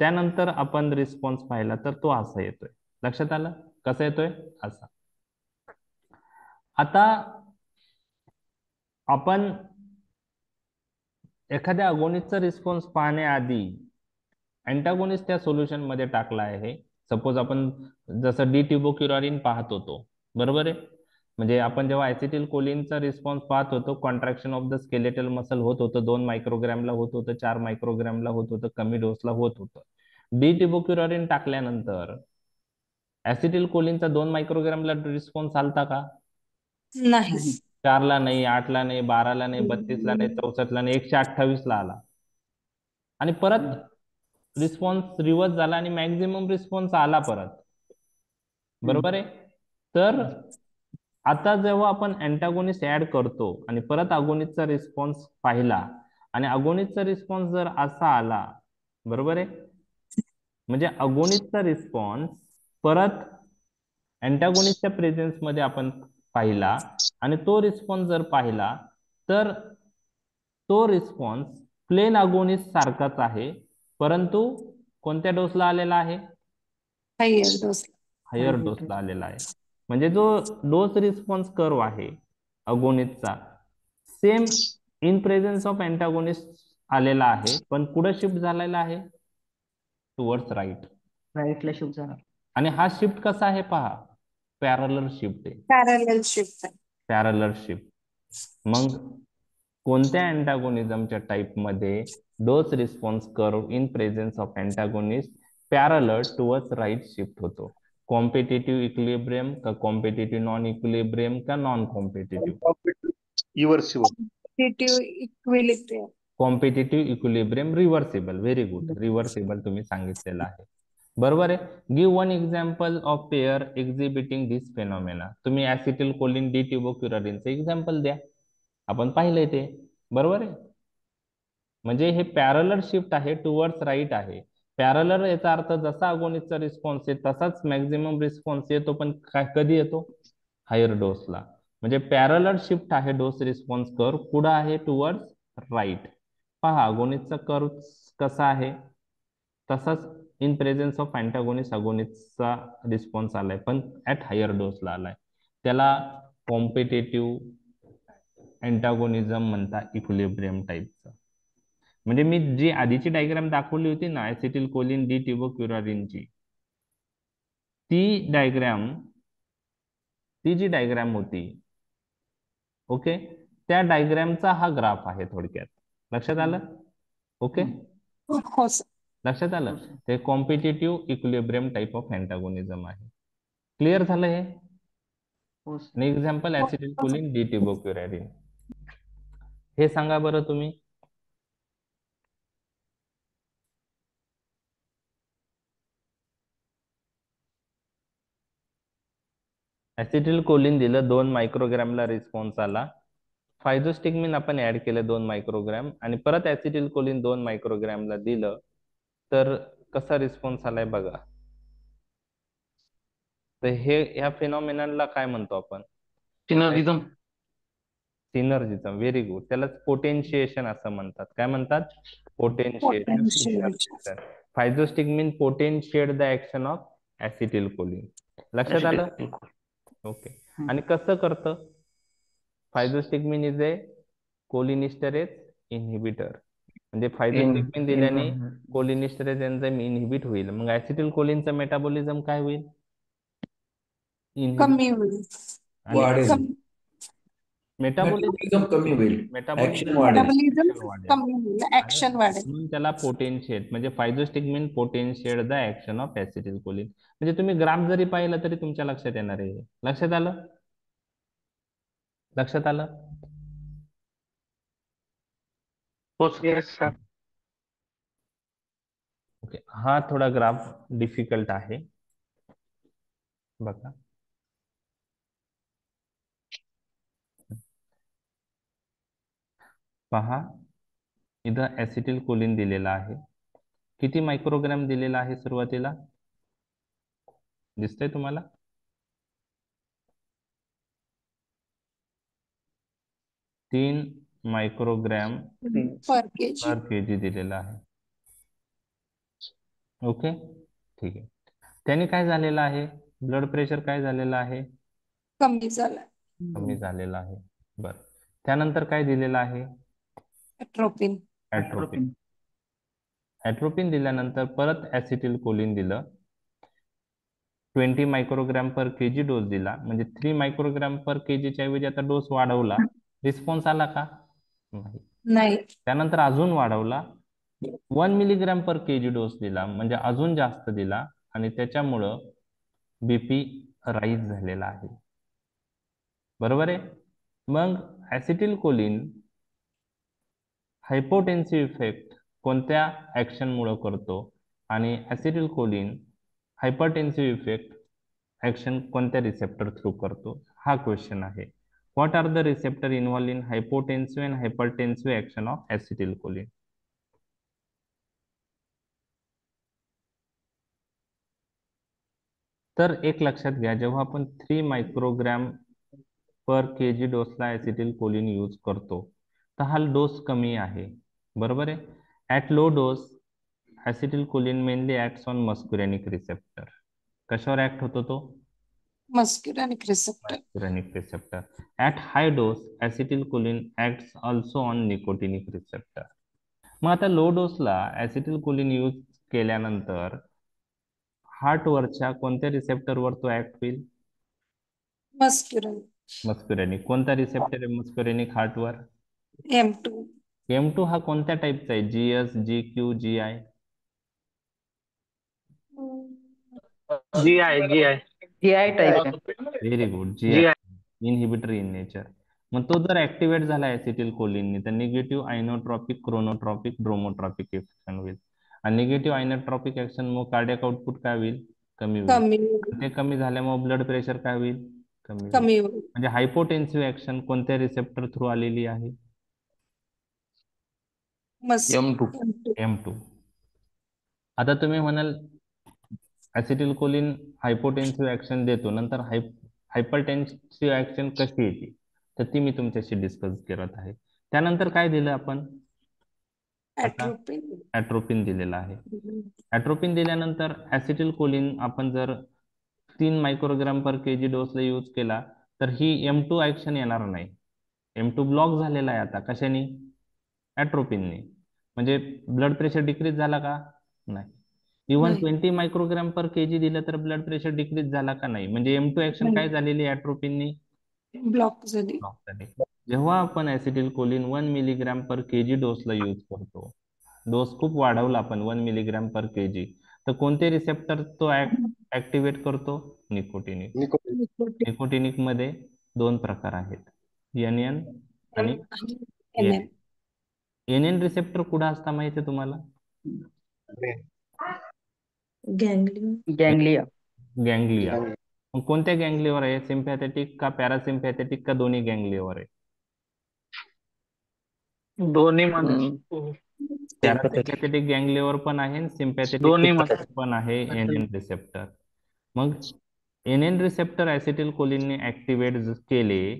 त्यानंतर आपण रिस्पॉन्स पाहिला तर तो असा येतोय. लक्षात आलं कसा येतोय? असा. आता आपण एखाद्या अगोनिस्टचा रिस्पॉन्स पाहण्याआधी अँटागोनिस्ट त्या सोल्युशन मध्ये टाकला आहे. सपोज आपण जसं डी ट्युबोक्युरारिन पाहत होतो, बरोबर आहे. म्हणजे आपण जेव्हा ऍसिटिल कोलिनचा रिस्पॉन्स पाहत होतो, contraction of the skeletal muscle होत होतं, 2 मायक्रोग्रॅमला होत होतं, 4 मायक्रोग्रॅमला होत होतं, कमी डोसला होत होतं. डी ट्युबोक्युरारिन टाकल्यानंतर ऍसिटिल कोलिनचा 2 मायक्रोग्रॅमला रिस्पॉन्स आलता का? नाही. 4ला नाही, 8ला नाही, 12ला नाही, 32ला नाही, 64ला नाही, 128ला आला. आणि परत रिस्पॉन्स रिव्हर्स झाला आणि मॅक्झिमम रिस्पॉन्स आला परत, बरोबर आहे. तर आता जेव्हा आपण अँटागोनिस्ट ऍड करतो आणि परत अगोनिस्टचा रिस्पॉन्स पाहिला आणि अगोनिस्टचा रिस्पॉन्स जर असा आला, बरोबर आहे, म्हणजे अगोनिस्टचा रिस्पॉन्स परत अँटागोनिस्टच्या प्रेझेन्स मध्ये आपण पाहिला आणि तो रिस्पॉन्स जर पाहिला तर तो रिस्पॉन्स प्लेन अगोनिस्ट सारखाच आहे, परंतु कोणत्या डोसला आलेला आहे? Higher dose. हायर डोसला आलेला आहे. म्हणजे जो डोस रिस्पॉन्स कर्व आहे अगोनिस्टचा, same in presence of antagonist आलेला आहे, पण कुठं शिफ्ट झालेला आहे? Towards right. राईटला शिफ्ट झाला. आणि हा शिफ्ट कसा आहे पहा, पॅरलर शिफ्ट आहे. Parallel shift. Parallel shift. मग कोणत्या अँटागोनिझमच्या टाइप मध्ये dose response curve in presence of antagonist parallel towards right shift होतो? कॉम्पिटिटिव्ह इक्विलिब्रियम का कॉम्पिटिटिव्ह नॉन इक्विलिब्रियम का non competitive? Competitive equilibrium. Competitive equilibrium reversible. Very good, reversible तुम्ही सांगितलेलं आहे, बरोबर आहे. Give one example of pair exhibiting this phenomena. तुम्ही ऍसिटिल कोलिन डी ट्युबोक्युरारिनचे एक्झाम्पल द्या. आपण पाहिलंय ते, बरोबर आहे. म्हणजे हे पॅरलर शिफ्ट आहे, टुवर्ड्स राईट आहे. पॅरलर याचा अर्थ जसा अगोनिस्टचा रिस्पॉन्स आहे तसाच मॅक्झिमम रिस्पॉन्स येतो, पण कधी येतो? हायर डोसला. म्हणजे पॅरलर शिफ्ट आहे डोस रिस्पॉन्स कर्व, कुठं आहे? Towards right. पहा अगोनिस्टचा कर्व कसा आहे तसाच इन प्रेझेन्स ऑफ अँटागोनिस्ट अगोनिस्टचा रिस्पॉन्स आलाय, पण ऍट हायर डोसला आलाय. त्याला कॉम्पिटेटिव्ह अँटागोनिझम म्हणता, इक्विलिब्रियम टाईपचं. म्हणजे मी जी आधीची डायग्राम दाखवली होती ना ऍसिटिल कोलिन डी ट्युबोक्युरारिनची, ती जी डायग्राम होती, ओके, त्या डायग्रामचा हा ग्राफ आहे थोडक्यात. लक्षात आलं? ओके, हो sir. लक्षात आलं? ते competitive equilibrium type of antagonism आहे. क्लिअर झालं हे? हो sir. Example acetyl choline D tubocurarine. हे सांगा बरं तुम्ही. ऍसिटिल कोलिन दिलं, 2 मायक्रोग्रॅमला रिस्पॉन्स आला. फायझोस्टिग्मिन आपण ऍड केलं 2 मायक्रोग्रॅम आणि परत ऍसिटिल कोलिन 2 मायक्रोग्रॅमला दिलं, तर कसा रिस्पॉन्स आलाय बघा. तर हे ह्या फिनॉमिननला काय म्हणतो आपण? सिनर्जिझम. सिनर्जिझम. Very good. त्यालाच पोटेन्शिएशन असं म्हणतात. काय म्हणतात? Potentiation. Physostigmine potentiate the action of acetyl choline. लक्षात आलं? ओके. आणि कसं करतं? Physostigmine is a cholinesterase inhibitor. म्हणजे फायझोस्टिग्मिन दिल्याने कोलिनिस्टरेज एन्झाइम इनहिबिट होईल. मग ऍसिटिल कोलिनचं मेटाबॉलिझम काय होईल? कमी होईल. वाढेल. मेटाबॉलिझम कमी होईल. ऍक्शन वाढेल. मेटाबॉलिझम कमी होईल. ऍक्शन वाढेल. म्हणून त्याला पोटेन्शिएट, म्हणजे फायझोस्टिग्मिन potentiate the action of acetyl choline. म्हणजे तुम्ही ग्राफ जरी पाहिला तरी तुमच्या लक्षात येणार आहे. लक्षात आलं? लक्षात आलं? Yes sir. ओके. हा थोडा ग्राफ डिफिकल्ट आहे बघा. पहा इथं ऍसिटिल कोलिन दिलेला आहे. किती मायक्रोग्रॅम दिलेला आहे सुरुवातीला? दिसतंय तुम्हाला? 3 मायक्रोग्रॅम पर केजी. पर केजी दिलेला आहे. ओके, ठीक आहे. त्याने काय झालेलं आहे, ब्लड प्रेशर काय झालेलं आहे, कमी झाला. कमी झालेलं आहे. बरं, त्यानंतर काय दिलेलं आहे, Atropine. ॲट्रोपिन. ॲट्रोपिन दिल्यानंतर परत ॲसिटिल कोलिन दिलं, 20 मायक्रोग्रॅम पर केजी डोस दिला, म्हणजे 3 मायक्रोग्रॅम पर केजीच्या ऐवजी आता डोस वाढवला. रिस्पॉन्स आला का, नाही. नाही. त्यानंतर अजून वाढवला, 1 मिलीग्रॅम पर केजी डोस दिला, म्हणजे अजून जास्त दिला, आणि त्याच्यामुळं बीपी राईज झालेला आहे. बरोबर आहे. मग ॲसिटिल कोलिन हायपोटेन्सिव्ह इफेक्ट कोणत्या ऍक्शनमुळे करतो, आणि acetyl choline hypertensive effect action कोणत्या रिसेप्टर थ्रू करतो, हा क्वेश्चन आहे. What are the receptor involve in hypotensive and hypertensive action of acetyl choline? तर एक लक्षात घ्या, जेव्हा आपण 3 मायक्रोग्रॅम पर केजी डोसला ॲसिटिल कोलिन यूज करतो, तर हा डोस कमी आहे. बरोबर आहे. At low dose acetyl choline mainly acts on muscarinic receptor. कशावर ऍक्ट होतो तो, Muscarinic receptor. Muscarinic receptor. At high dose acetyl choline acts also on nicotinic receptor. मग आता लो डोसला ॲसिटिल कोलिन यूज केल्यानंतर हार्टवरच्या कोणत्या रिसेप्टरवर तो ऍक्ट होईल, Muscarinic. मस्कुरेनिक. कोणता रिसेप्टर आहे मस्कुरेनिक हार्टवर, M2. M2. हा कोणत्या टाईपचा आहे, GS, GQ, GI? GI GI type आहे. Very good, GI. Inhibitory in nature. मग तो जर ऍक्टिव्हेट झाला ऍसिटिल कोलिनने, तर negative inotropic, chronotropic, dromotropic action होईल. आणि निगेटिव्ह आयनोट्रॉपिक ऍक्शन मग कार्डियाक आउटपुट काय होईल, कमी होईल. कमी ते कमी झाल्यामुळे ब्लड प्रेशर काय होईल, कमी होईल. कमी होईल. म्हणजे हायपोटेन्सिव्ह ऍक्शन कोणत्या रिसेप्टर थ्रू आलेली आहे, M2. M2. आता तुम्ही म्हणाल ऍसिटिल कोलिन हायपोटेन्सिव्ह ऍक्शन देतो, नंतर हायपरटेन्सिव्ह ऍक्शन कशी येते, तर ती मी तुमच्याशी डिस्कस करत आहे. त्यानंतर काय दिलं आपण, आता Atropine. ॲट्रोपिन दिलेला आहे. ॲट्रोपिन दिल्यानंतर ऍसिटिल कोलिन आपण जर 3 मायक्रोग्राम पर केजी डोसला यूज केला, तर ही M2 ऍक्शन येणार नाही. M2 ब्लॉक झालेला आहे आता, कशाने, ॲट्रोपिनने. म्हणजे ब्लड प्रेशर डिक्रीज झाला का, नाही. इव्हन नाही. 20 मायक्रोग्राम पर केजी दिलं तर ब्लड प्रेशर डिक्रीज झाला का, नाही. म्हणजे M2 ऍक्शन काय झालेली ॲट्रोपिननी, ब्लॉक झाली. ब्लॉक झाली. जेव्हा आपण ऍसिटिल कोलिन 1 मिलीग्राम पर केजी डोसला यूज करतो, डोस खूप वाढवला आपण 1 मिलीग्राम पर केजी, तर कोणते रिसेप्टर तो ऍक्टिव्हेट करतो, निकोटिनिक. निकोटिनिक मध्ये 2 प्रकार आहेत, NN आणि NM. NN रिसेप्टर कुठं असता माहिती आहे तुम्हाला, गँगलियन. गँग्लिया. गँग्लिया. मग कोणत्या गँग्लियावर आहे, सिम्पॅथेटिक का पॅरासिम्पॅथेटिक का दोन्ही गँग्लियावर आहे, दोन्ही मध्ये पॅरासिम्पॅथेटिक गँग्लियावर पण आहे, सिम्पॅथेटिक दोन्ही मध्ये पण आहे NN रिसेप्टर. मग NN रिसेप्टर ऍसिटिल कोलिनने ऍक्टिव्हेट केले,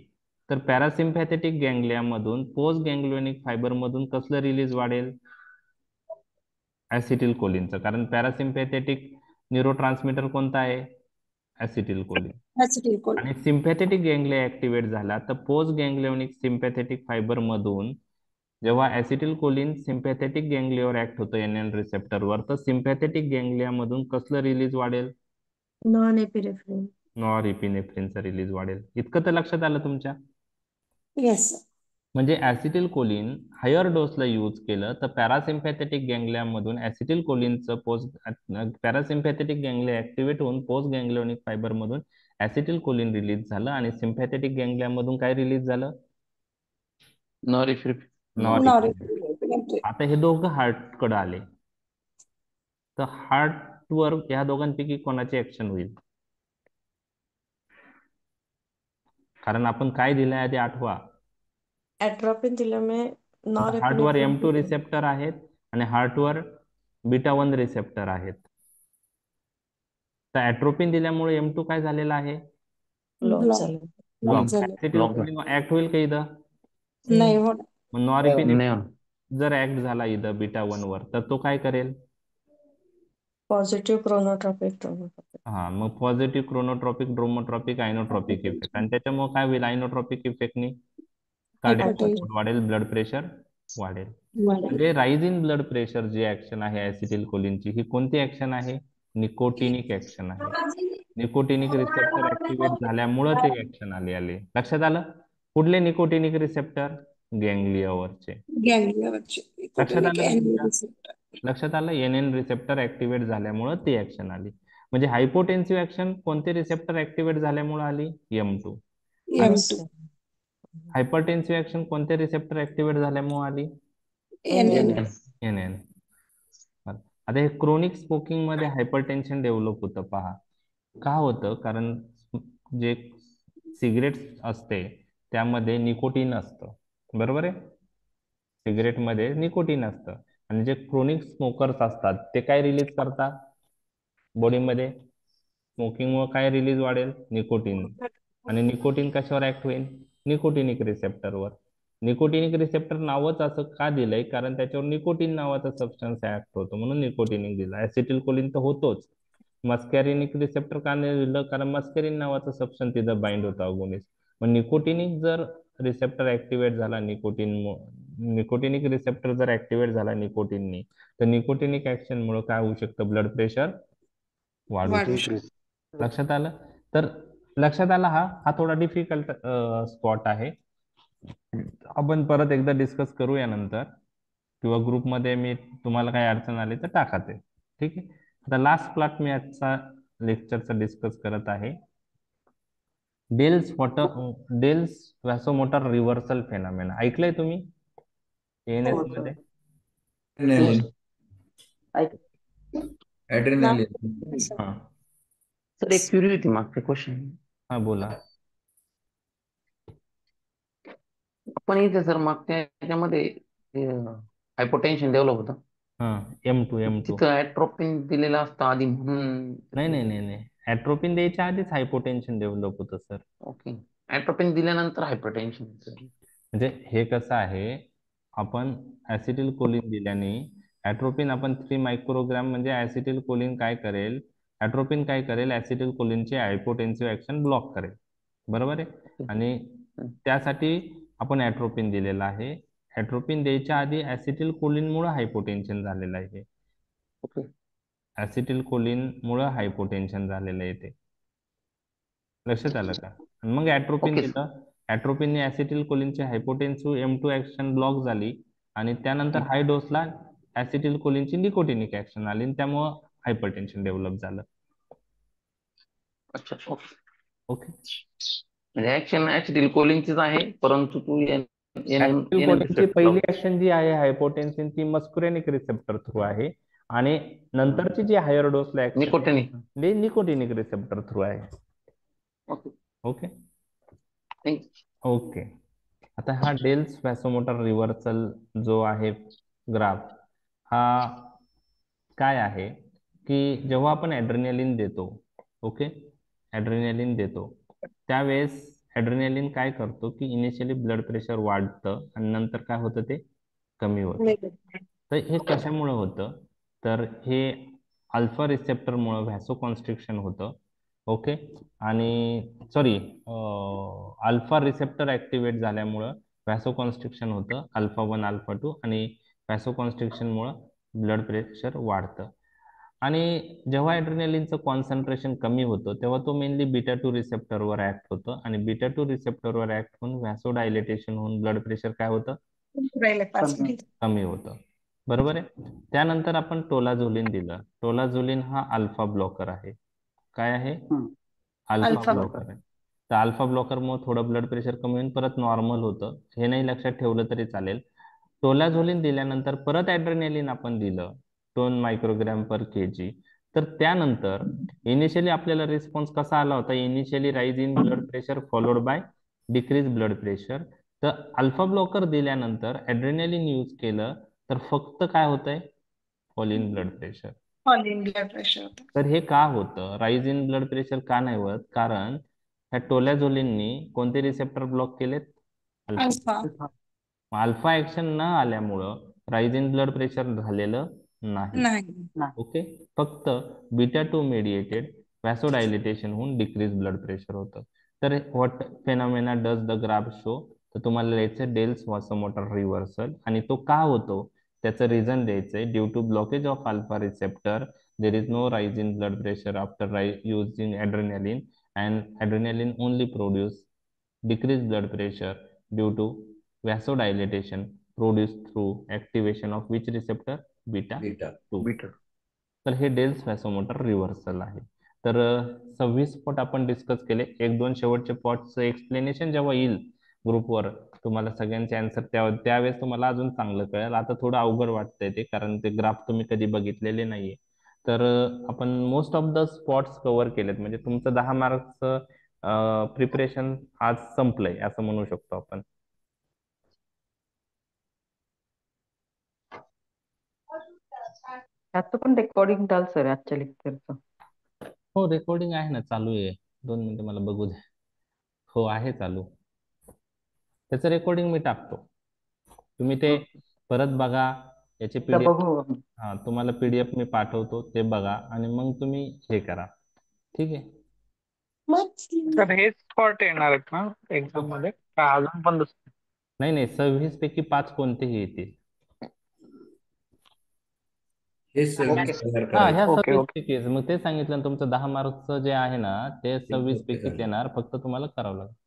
तर पॅरासिम्पॅथेटिक गँग्लियामधून पोस्ट गँग्लियोनिक फायबर मधून कसलं रिलीज वाढेल, ऍसिटिल कोलिनचं. कारण पॅरासिम्पॅथेटिक न्यूरोट्रान्समीटर कोणता आहे, ऍसिटिल कोलिन. Acetyl choline. आणि सिम्पॅथेटिक गँग्लिया ऍक्टिव्हेट झाला, तर पोस्ट गँग्लियोनिक सिम्पॅथेटिक फायबर मधून जेव्हा ऍसिटिल कोलिन सिम्पॅथेटिक गँग्लियावर ऍक्ट होतं NN रिसेप्टरवर, तर सिम्पॅथेटिक गँग्लियामधून कसलं रिलीज वाढेल, नॉन एपिनेफ्रिन. नॉरएपिनेफ्रिनचा रिलीज वाढेल. इतकं तर लक्षात आलं तुमच्या. Yes. म्हणजे ऍसिटिल कोलिन हायर डोसला यूज केलं, तर पॅरासिम्पॅथेटिक गँग्लियामधून ऍसिटिल कोलिनचं पॅरासिम्पॅथेटिक गँग्लिया ऍक्टिव्हेट होऊन पोस्ट गँग्लियोनिक फायबर मधून ऍसिटिल कोलिन रिलीज झालं, आणि सिम्पॅथेटिक गँग्लियामधून काय रिलीज झालं, नॉरिफ्रिप. Norepinephrine. आता हे दोघं हार्टकडे आले, तर हार्टवर ह्या दोघांपैकी कोणाची ऍक्शन होईल, कारण आपण काय दिलंय आधी आठवा, ॲट्रोपिन दिल्यामुळे हार्टवर नॉरएपिनेफ्रिन M2 रिसेप्टर आहेत आणि हार्टवर β1 रिसेप्टर आहेत. तर ॲट्रोपिन दिल्यामुळे M2 काय झालेला आहे, ब्लॉक Block. झालं. Block झालं. ऍक्ट होईल का इथं, नाही होणार. मग नॉरएपिनेफ्रिन नाही. जर ऍक्ट झाला इथं β1 वर, तर तो काय करेल, पॉझिटिव्ह क्रोनोट्रॉपिक हा, मग positive chronotropic, dromotropic, inotropic effect, आणि त्याच्यामुळे काय होईल? आयनोट्रॉपिक इफेक्टनी कार्डियाक Hypertension. आउटपुट वाढेल, ब्लड प्रेशर वाढेल. वाढेल. म्हणजे राईज इन ब्लड प्रेशर जी ऍक्शन आहे ऍसिटिल कोलिनची, ही कोणती ऍक्शन आहे? निकोटिनिक ऍक्शन आहे. निकोटिनिक रिसेप्टर ऍक्टिव्हेट झाल्यामुळं ते ऍक्शन आले. लक्षात आलं? कुठले निकोटिनिक रिसेप्टर? गँग्लियावरचे. गँग्लियावरचे लक्षात nicotinic आलं का and तुमच्या? receptor. लक्षात आलं? एन रिसेप्टर ऍक्टिव्हेट झाल्यामुळं ती ऍक्शन आली. म्हणजे हायपोटेन्सिव्ह ऍक्शन कोणते रिसेप्टर ऍक्टिव्हेट झाल्यामुळे आली? M2. आणि M2. हायपरटेन्सिव्ह ऍक्शन कोणते रिसेप्टर ऍक्टिव्हेट झाल्यामुळे आली? NN. NN. आता हे क्रोनिक स्मोकिंग मध्ये हायपरटेन्शन डेव्हलप होतं पहा. का होतं? कारण जे सिगरेट असते त्यामध्ये निकोटीन असतं, बरोबर आहे? सिगरेटमध्ये निकोटीन असतं, आणि जे क्रोनिक स्मोकर्स असतात ते काय रिलीज करतात बॉडीमध्ये? स्मोकिंगमुळे काय रिलीज वाढेल? निकोटीन. आणि निकोटीन कशावर ऍक्ट होईल? निकोटिनिक रिसेप्टरवर. निकोटिनिक रिसेप्टर नावच असं का दिलंय? कारण त्याच्यावर निकोटीन नावाचा सबस्टन्स ऍक्ट होतो, म्हणून निकोटिनिक दिलं. ऍसिटिल कोलिन तर होतोच. मस्कॅरिनिक रिसेप्टर का नाही दिलं? कारण मस्कॅरिन नावाचं सबस्टन्स तिथं बाइंड होतं अगोनिस्ट. मग निकोटिनिक जर रिसेप्टर ऍक्टिव्हेट झाला निकोटिनिक रिसेप्टर जर ऍक्टिव्हेट झाला निकोटीननी, तर निकोटिनिक ऍक्शन मुळे काय होऊ शकतं? ब्लड प्रेशर वाढू वाढू शकतं. लक्षात आलं? तर लक्षात आला, हा थोडा डिफिकल्ट स्पॉट आहे. आपण परत एकदा डिस्कस करू यानंतर, किंवा ग्रुपमध्ये मी तुम्हाला काही अडचण आली तर टाका ते. ठीक आहे. आता लास्ट प्लॉट मी आजचा लेक्चरचा डिस्कस करत आहे. Dale's vasomotor reversal phenomena. ऐकलंय तुम्ही एएनएस मध्ये? ऍड्रेनालिन. हा सर एक क्युरी होती मागच्या क्वेश्चन. हा, बोला. आपण इथे सर मागच्या याच्यामध्ये हायपोटेन्शन डेव्हलप होतं, हा, M2. तिथं ऍट्रोपिन दिलेलं असतं आधी म्हणून. नाही. ऍट्रोपिन द्यायच्या आधीच हायपोटेन्शन डेव्हलप होतं सर. ओके, ऍट्रोपिन दिल्यानंतर हायपरटेन्शन. म्हणजे हे कसं आहे, आपण ऍसिटिल कोलिन दिल्याने ऍट्रोपिन आपण 3 मायक्रोग्राम, म्हणजे ऍसिटिल कोलिन काय करेल? ऍट्रोपिन काय करेल? ऍसिटिल कोलिनचे हायपोटेन्सिव्ह ऍक्शन ब्लॉक करेल, बरोबर आहे? आणि त्यासाठी आपण ऍट्रोपिन दिलेला आहे. ऍट्रोपिन द्यायच्या आधी ऍसिटिल कोलिन मुळे हायपोटेन्शन झालेलं आहे. ओके, ऍसिटिल कोलिन मुळे हायपोटेन्शन झालेलं आहे ते. लक्षात आलं का? आणि मग ऍट्रोपिन ओके. दिलं. ऍट्रोपिनने ऍसिटिल कोलिनची हायपोटेन्सिव्ह M2 ऍक्शन ब्लॉक झाली, आणि त्यानंतर हाय डोसला ऍसिटिल कोलिनची निकोटिनिक ऍक्शन आली, आणि त्यामुळं हायपरटेन्शन डेव्हलप झालं. अच्छा, ओके. ओके. म्हणजे ऍक्शन ऍसिटिल कोलिनचीच आहे, परंतु तू ऍसिटिल कोलिनची पहिली ऍक्शन जी आहे हायपोटेन्शन, ती मस्कुरेनिक रिसेप्टर थ्रू आहे, आणि नंतरची जी हायर डोसला action nicotinic. Nicotinic receptor through आहे. Okay, okay. थँक्यू. ओके. आता हा डेल्स व्हॅसोमोटर रिव्हर्सल जो आहे ग्राफ, हा काय आहे की जेव्हा आपण ऍड्रेनालिन देतो, ओके, ऍड्रेनालिन देतो त्यावेळेस ऍड्रेनालिन काय करतो की इनिशियली ब्लड प्रेशर वाढतं आणि नंतर काय होतं? ते कमी होतं. तर हे कशामुळे होतं? तर हे अल्फा रिसेप्टरमुळे व्हॅसोकॉन्स्ट्रिक्शन होतं. ओके. आणि सॉरी, अल्फा रिसेप्टर ऍक्टिव्हेट झाल्यामुळं व्हॅसोकॉन्स्ट्रिक्शन होतं, अल्फा 1 अल्फा 2, आणि व्हॅसोकॉन्स्ट्रिक्शनमुळं ब्लड प्रेशर वाढतं. आणि जेव्हा ॲड्रेनालिनचं कॉन्सन्ट्रेशन कमी होतं तेव्हा तो मेनली बीटा 2 रिसेप्टरवर ऍक्ट होतं, आणि बीटा 2 रिसेप्टरवर ऍक्ट होऊन व्हॅसोडायलेटेशन होऊन ब्लड प्रेशर काय होतं? कमी होतं, बरोबर आहे. त्यानंतर आपण टोलाझोलिन दिलं. टोलाझोलिन हा अल्फा ब्लॉकर आहे. काय आहे? अल्फा ब्लॉकर आहे. तर अल्फा ब्लॉकरमुळे थोडं ब्लड प्रेशर कमी होऊन परत नॉर्मल होतं. हे नाही लक्षात ठेवलं तरी चालेल. टोलाझोलिन दिल्यानंतर परत ॲड्रेनालिन आपण दिलं 2 मायक्रोग्रॅम पर केजी. तर त्यानंतर इनिशियली आपल्याला रिस्पॉन्स कसा आला होता? Initially rise in blood pressure followed by decrease blood pressure. तर अल्फा ब्लॉकर दिल्यानंतर ॲड्रेनालिन यूज केलं तर फक्त काय होतंय? Fall in blood pressure. तर हे का होतं? राईज इन ब्लड प्रेशर का नाही होत? कारण ह्या टोलॅझोलिननी कोणते रिसेप्टर ब्लॉक केलेत? अल्फा. अल्फा ऍक्शन न आल्यामुळं राईज इन ब्लड प्रेशर झालेलं नाही. नाही. ओके. फक्त बीटा 2 मेडिएटेड व्हॅसोडायलिटेशन होऊन डिक्रीज ब्लड प्रेशर होतं. तर what phenomena does the graph show? तर तुम्हाला लिहायचं डेल्स व्हासोमोटर रिव्हर्सल, आणि तो का होतो त्याचं रिझन द्यायचंय. Due to blockage of alpha receptor there is no rise in blood pressure after using adrenaline, and adrenaline only produce decrease blood pressure due to vasodilation produced through activation of which receptor? Beta beta 2. Beta. तर हे डेल्स व्हॅसोमोटर रिव्हर्सल आहे. तर 26 स्पॉट आपण डिस्कस केले. एक दोन शेवटचे पॉटचं एक्सप्लेनेशन जेव्हा येईल ग्रुपवर तुम्हाला सगळ्यांचे आन्सर त्यावेळेस तुम्हाला अजून चांगलं कळेल. आता थोडं अवघड वाटतंय ते, कारण ते ग्राफ तुम्ही कधी बघितलेले नाहीये. तर आपण most of the spots cover केलेत, म्हणजे तुमचं 10 मार्क्सचं प्रिपरेशन आज संपलंय असं म्हणू शकतो आपण. त्याचं पण रेकॉर्डिंग द्याल सर आजच्या लेक्चरचं. हो, रेकॉर्डिंग आहे ना, चालू आहे. 2 मिनिटं मला बघू द्या. हो, आहे चालू. त्याचं रेकॉर्डिंग मी टाकतो, तुम्ही ते परत बघा. याची एकदा पीडीएफ, बघू. हा तुम्हाला पीडीएफ मी पाठवतो, ते बघा आणि मग तुम्ही हे करा. ठीक आहे. तर हे स्पॉट येणार आहेत ना एक्झाम मध्ये का अजून पण दुसरे? नाही नाही, 26 पैकी 5 कोणतेही येतील. हे सर्विस ओके. तयार हा, ह्या करायचं. 26 पैकी मग ते सांगितलं ना, तुमचं 10 मार्क्सचं जे आहे ना ते 26 ओके, पैकीच चालेल. येणार, फक्त तुम्हाला करावं लागेल.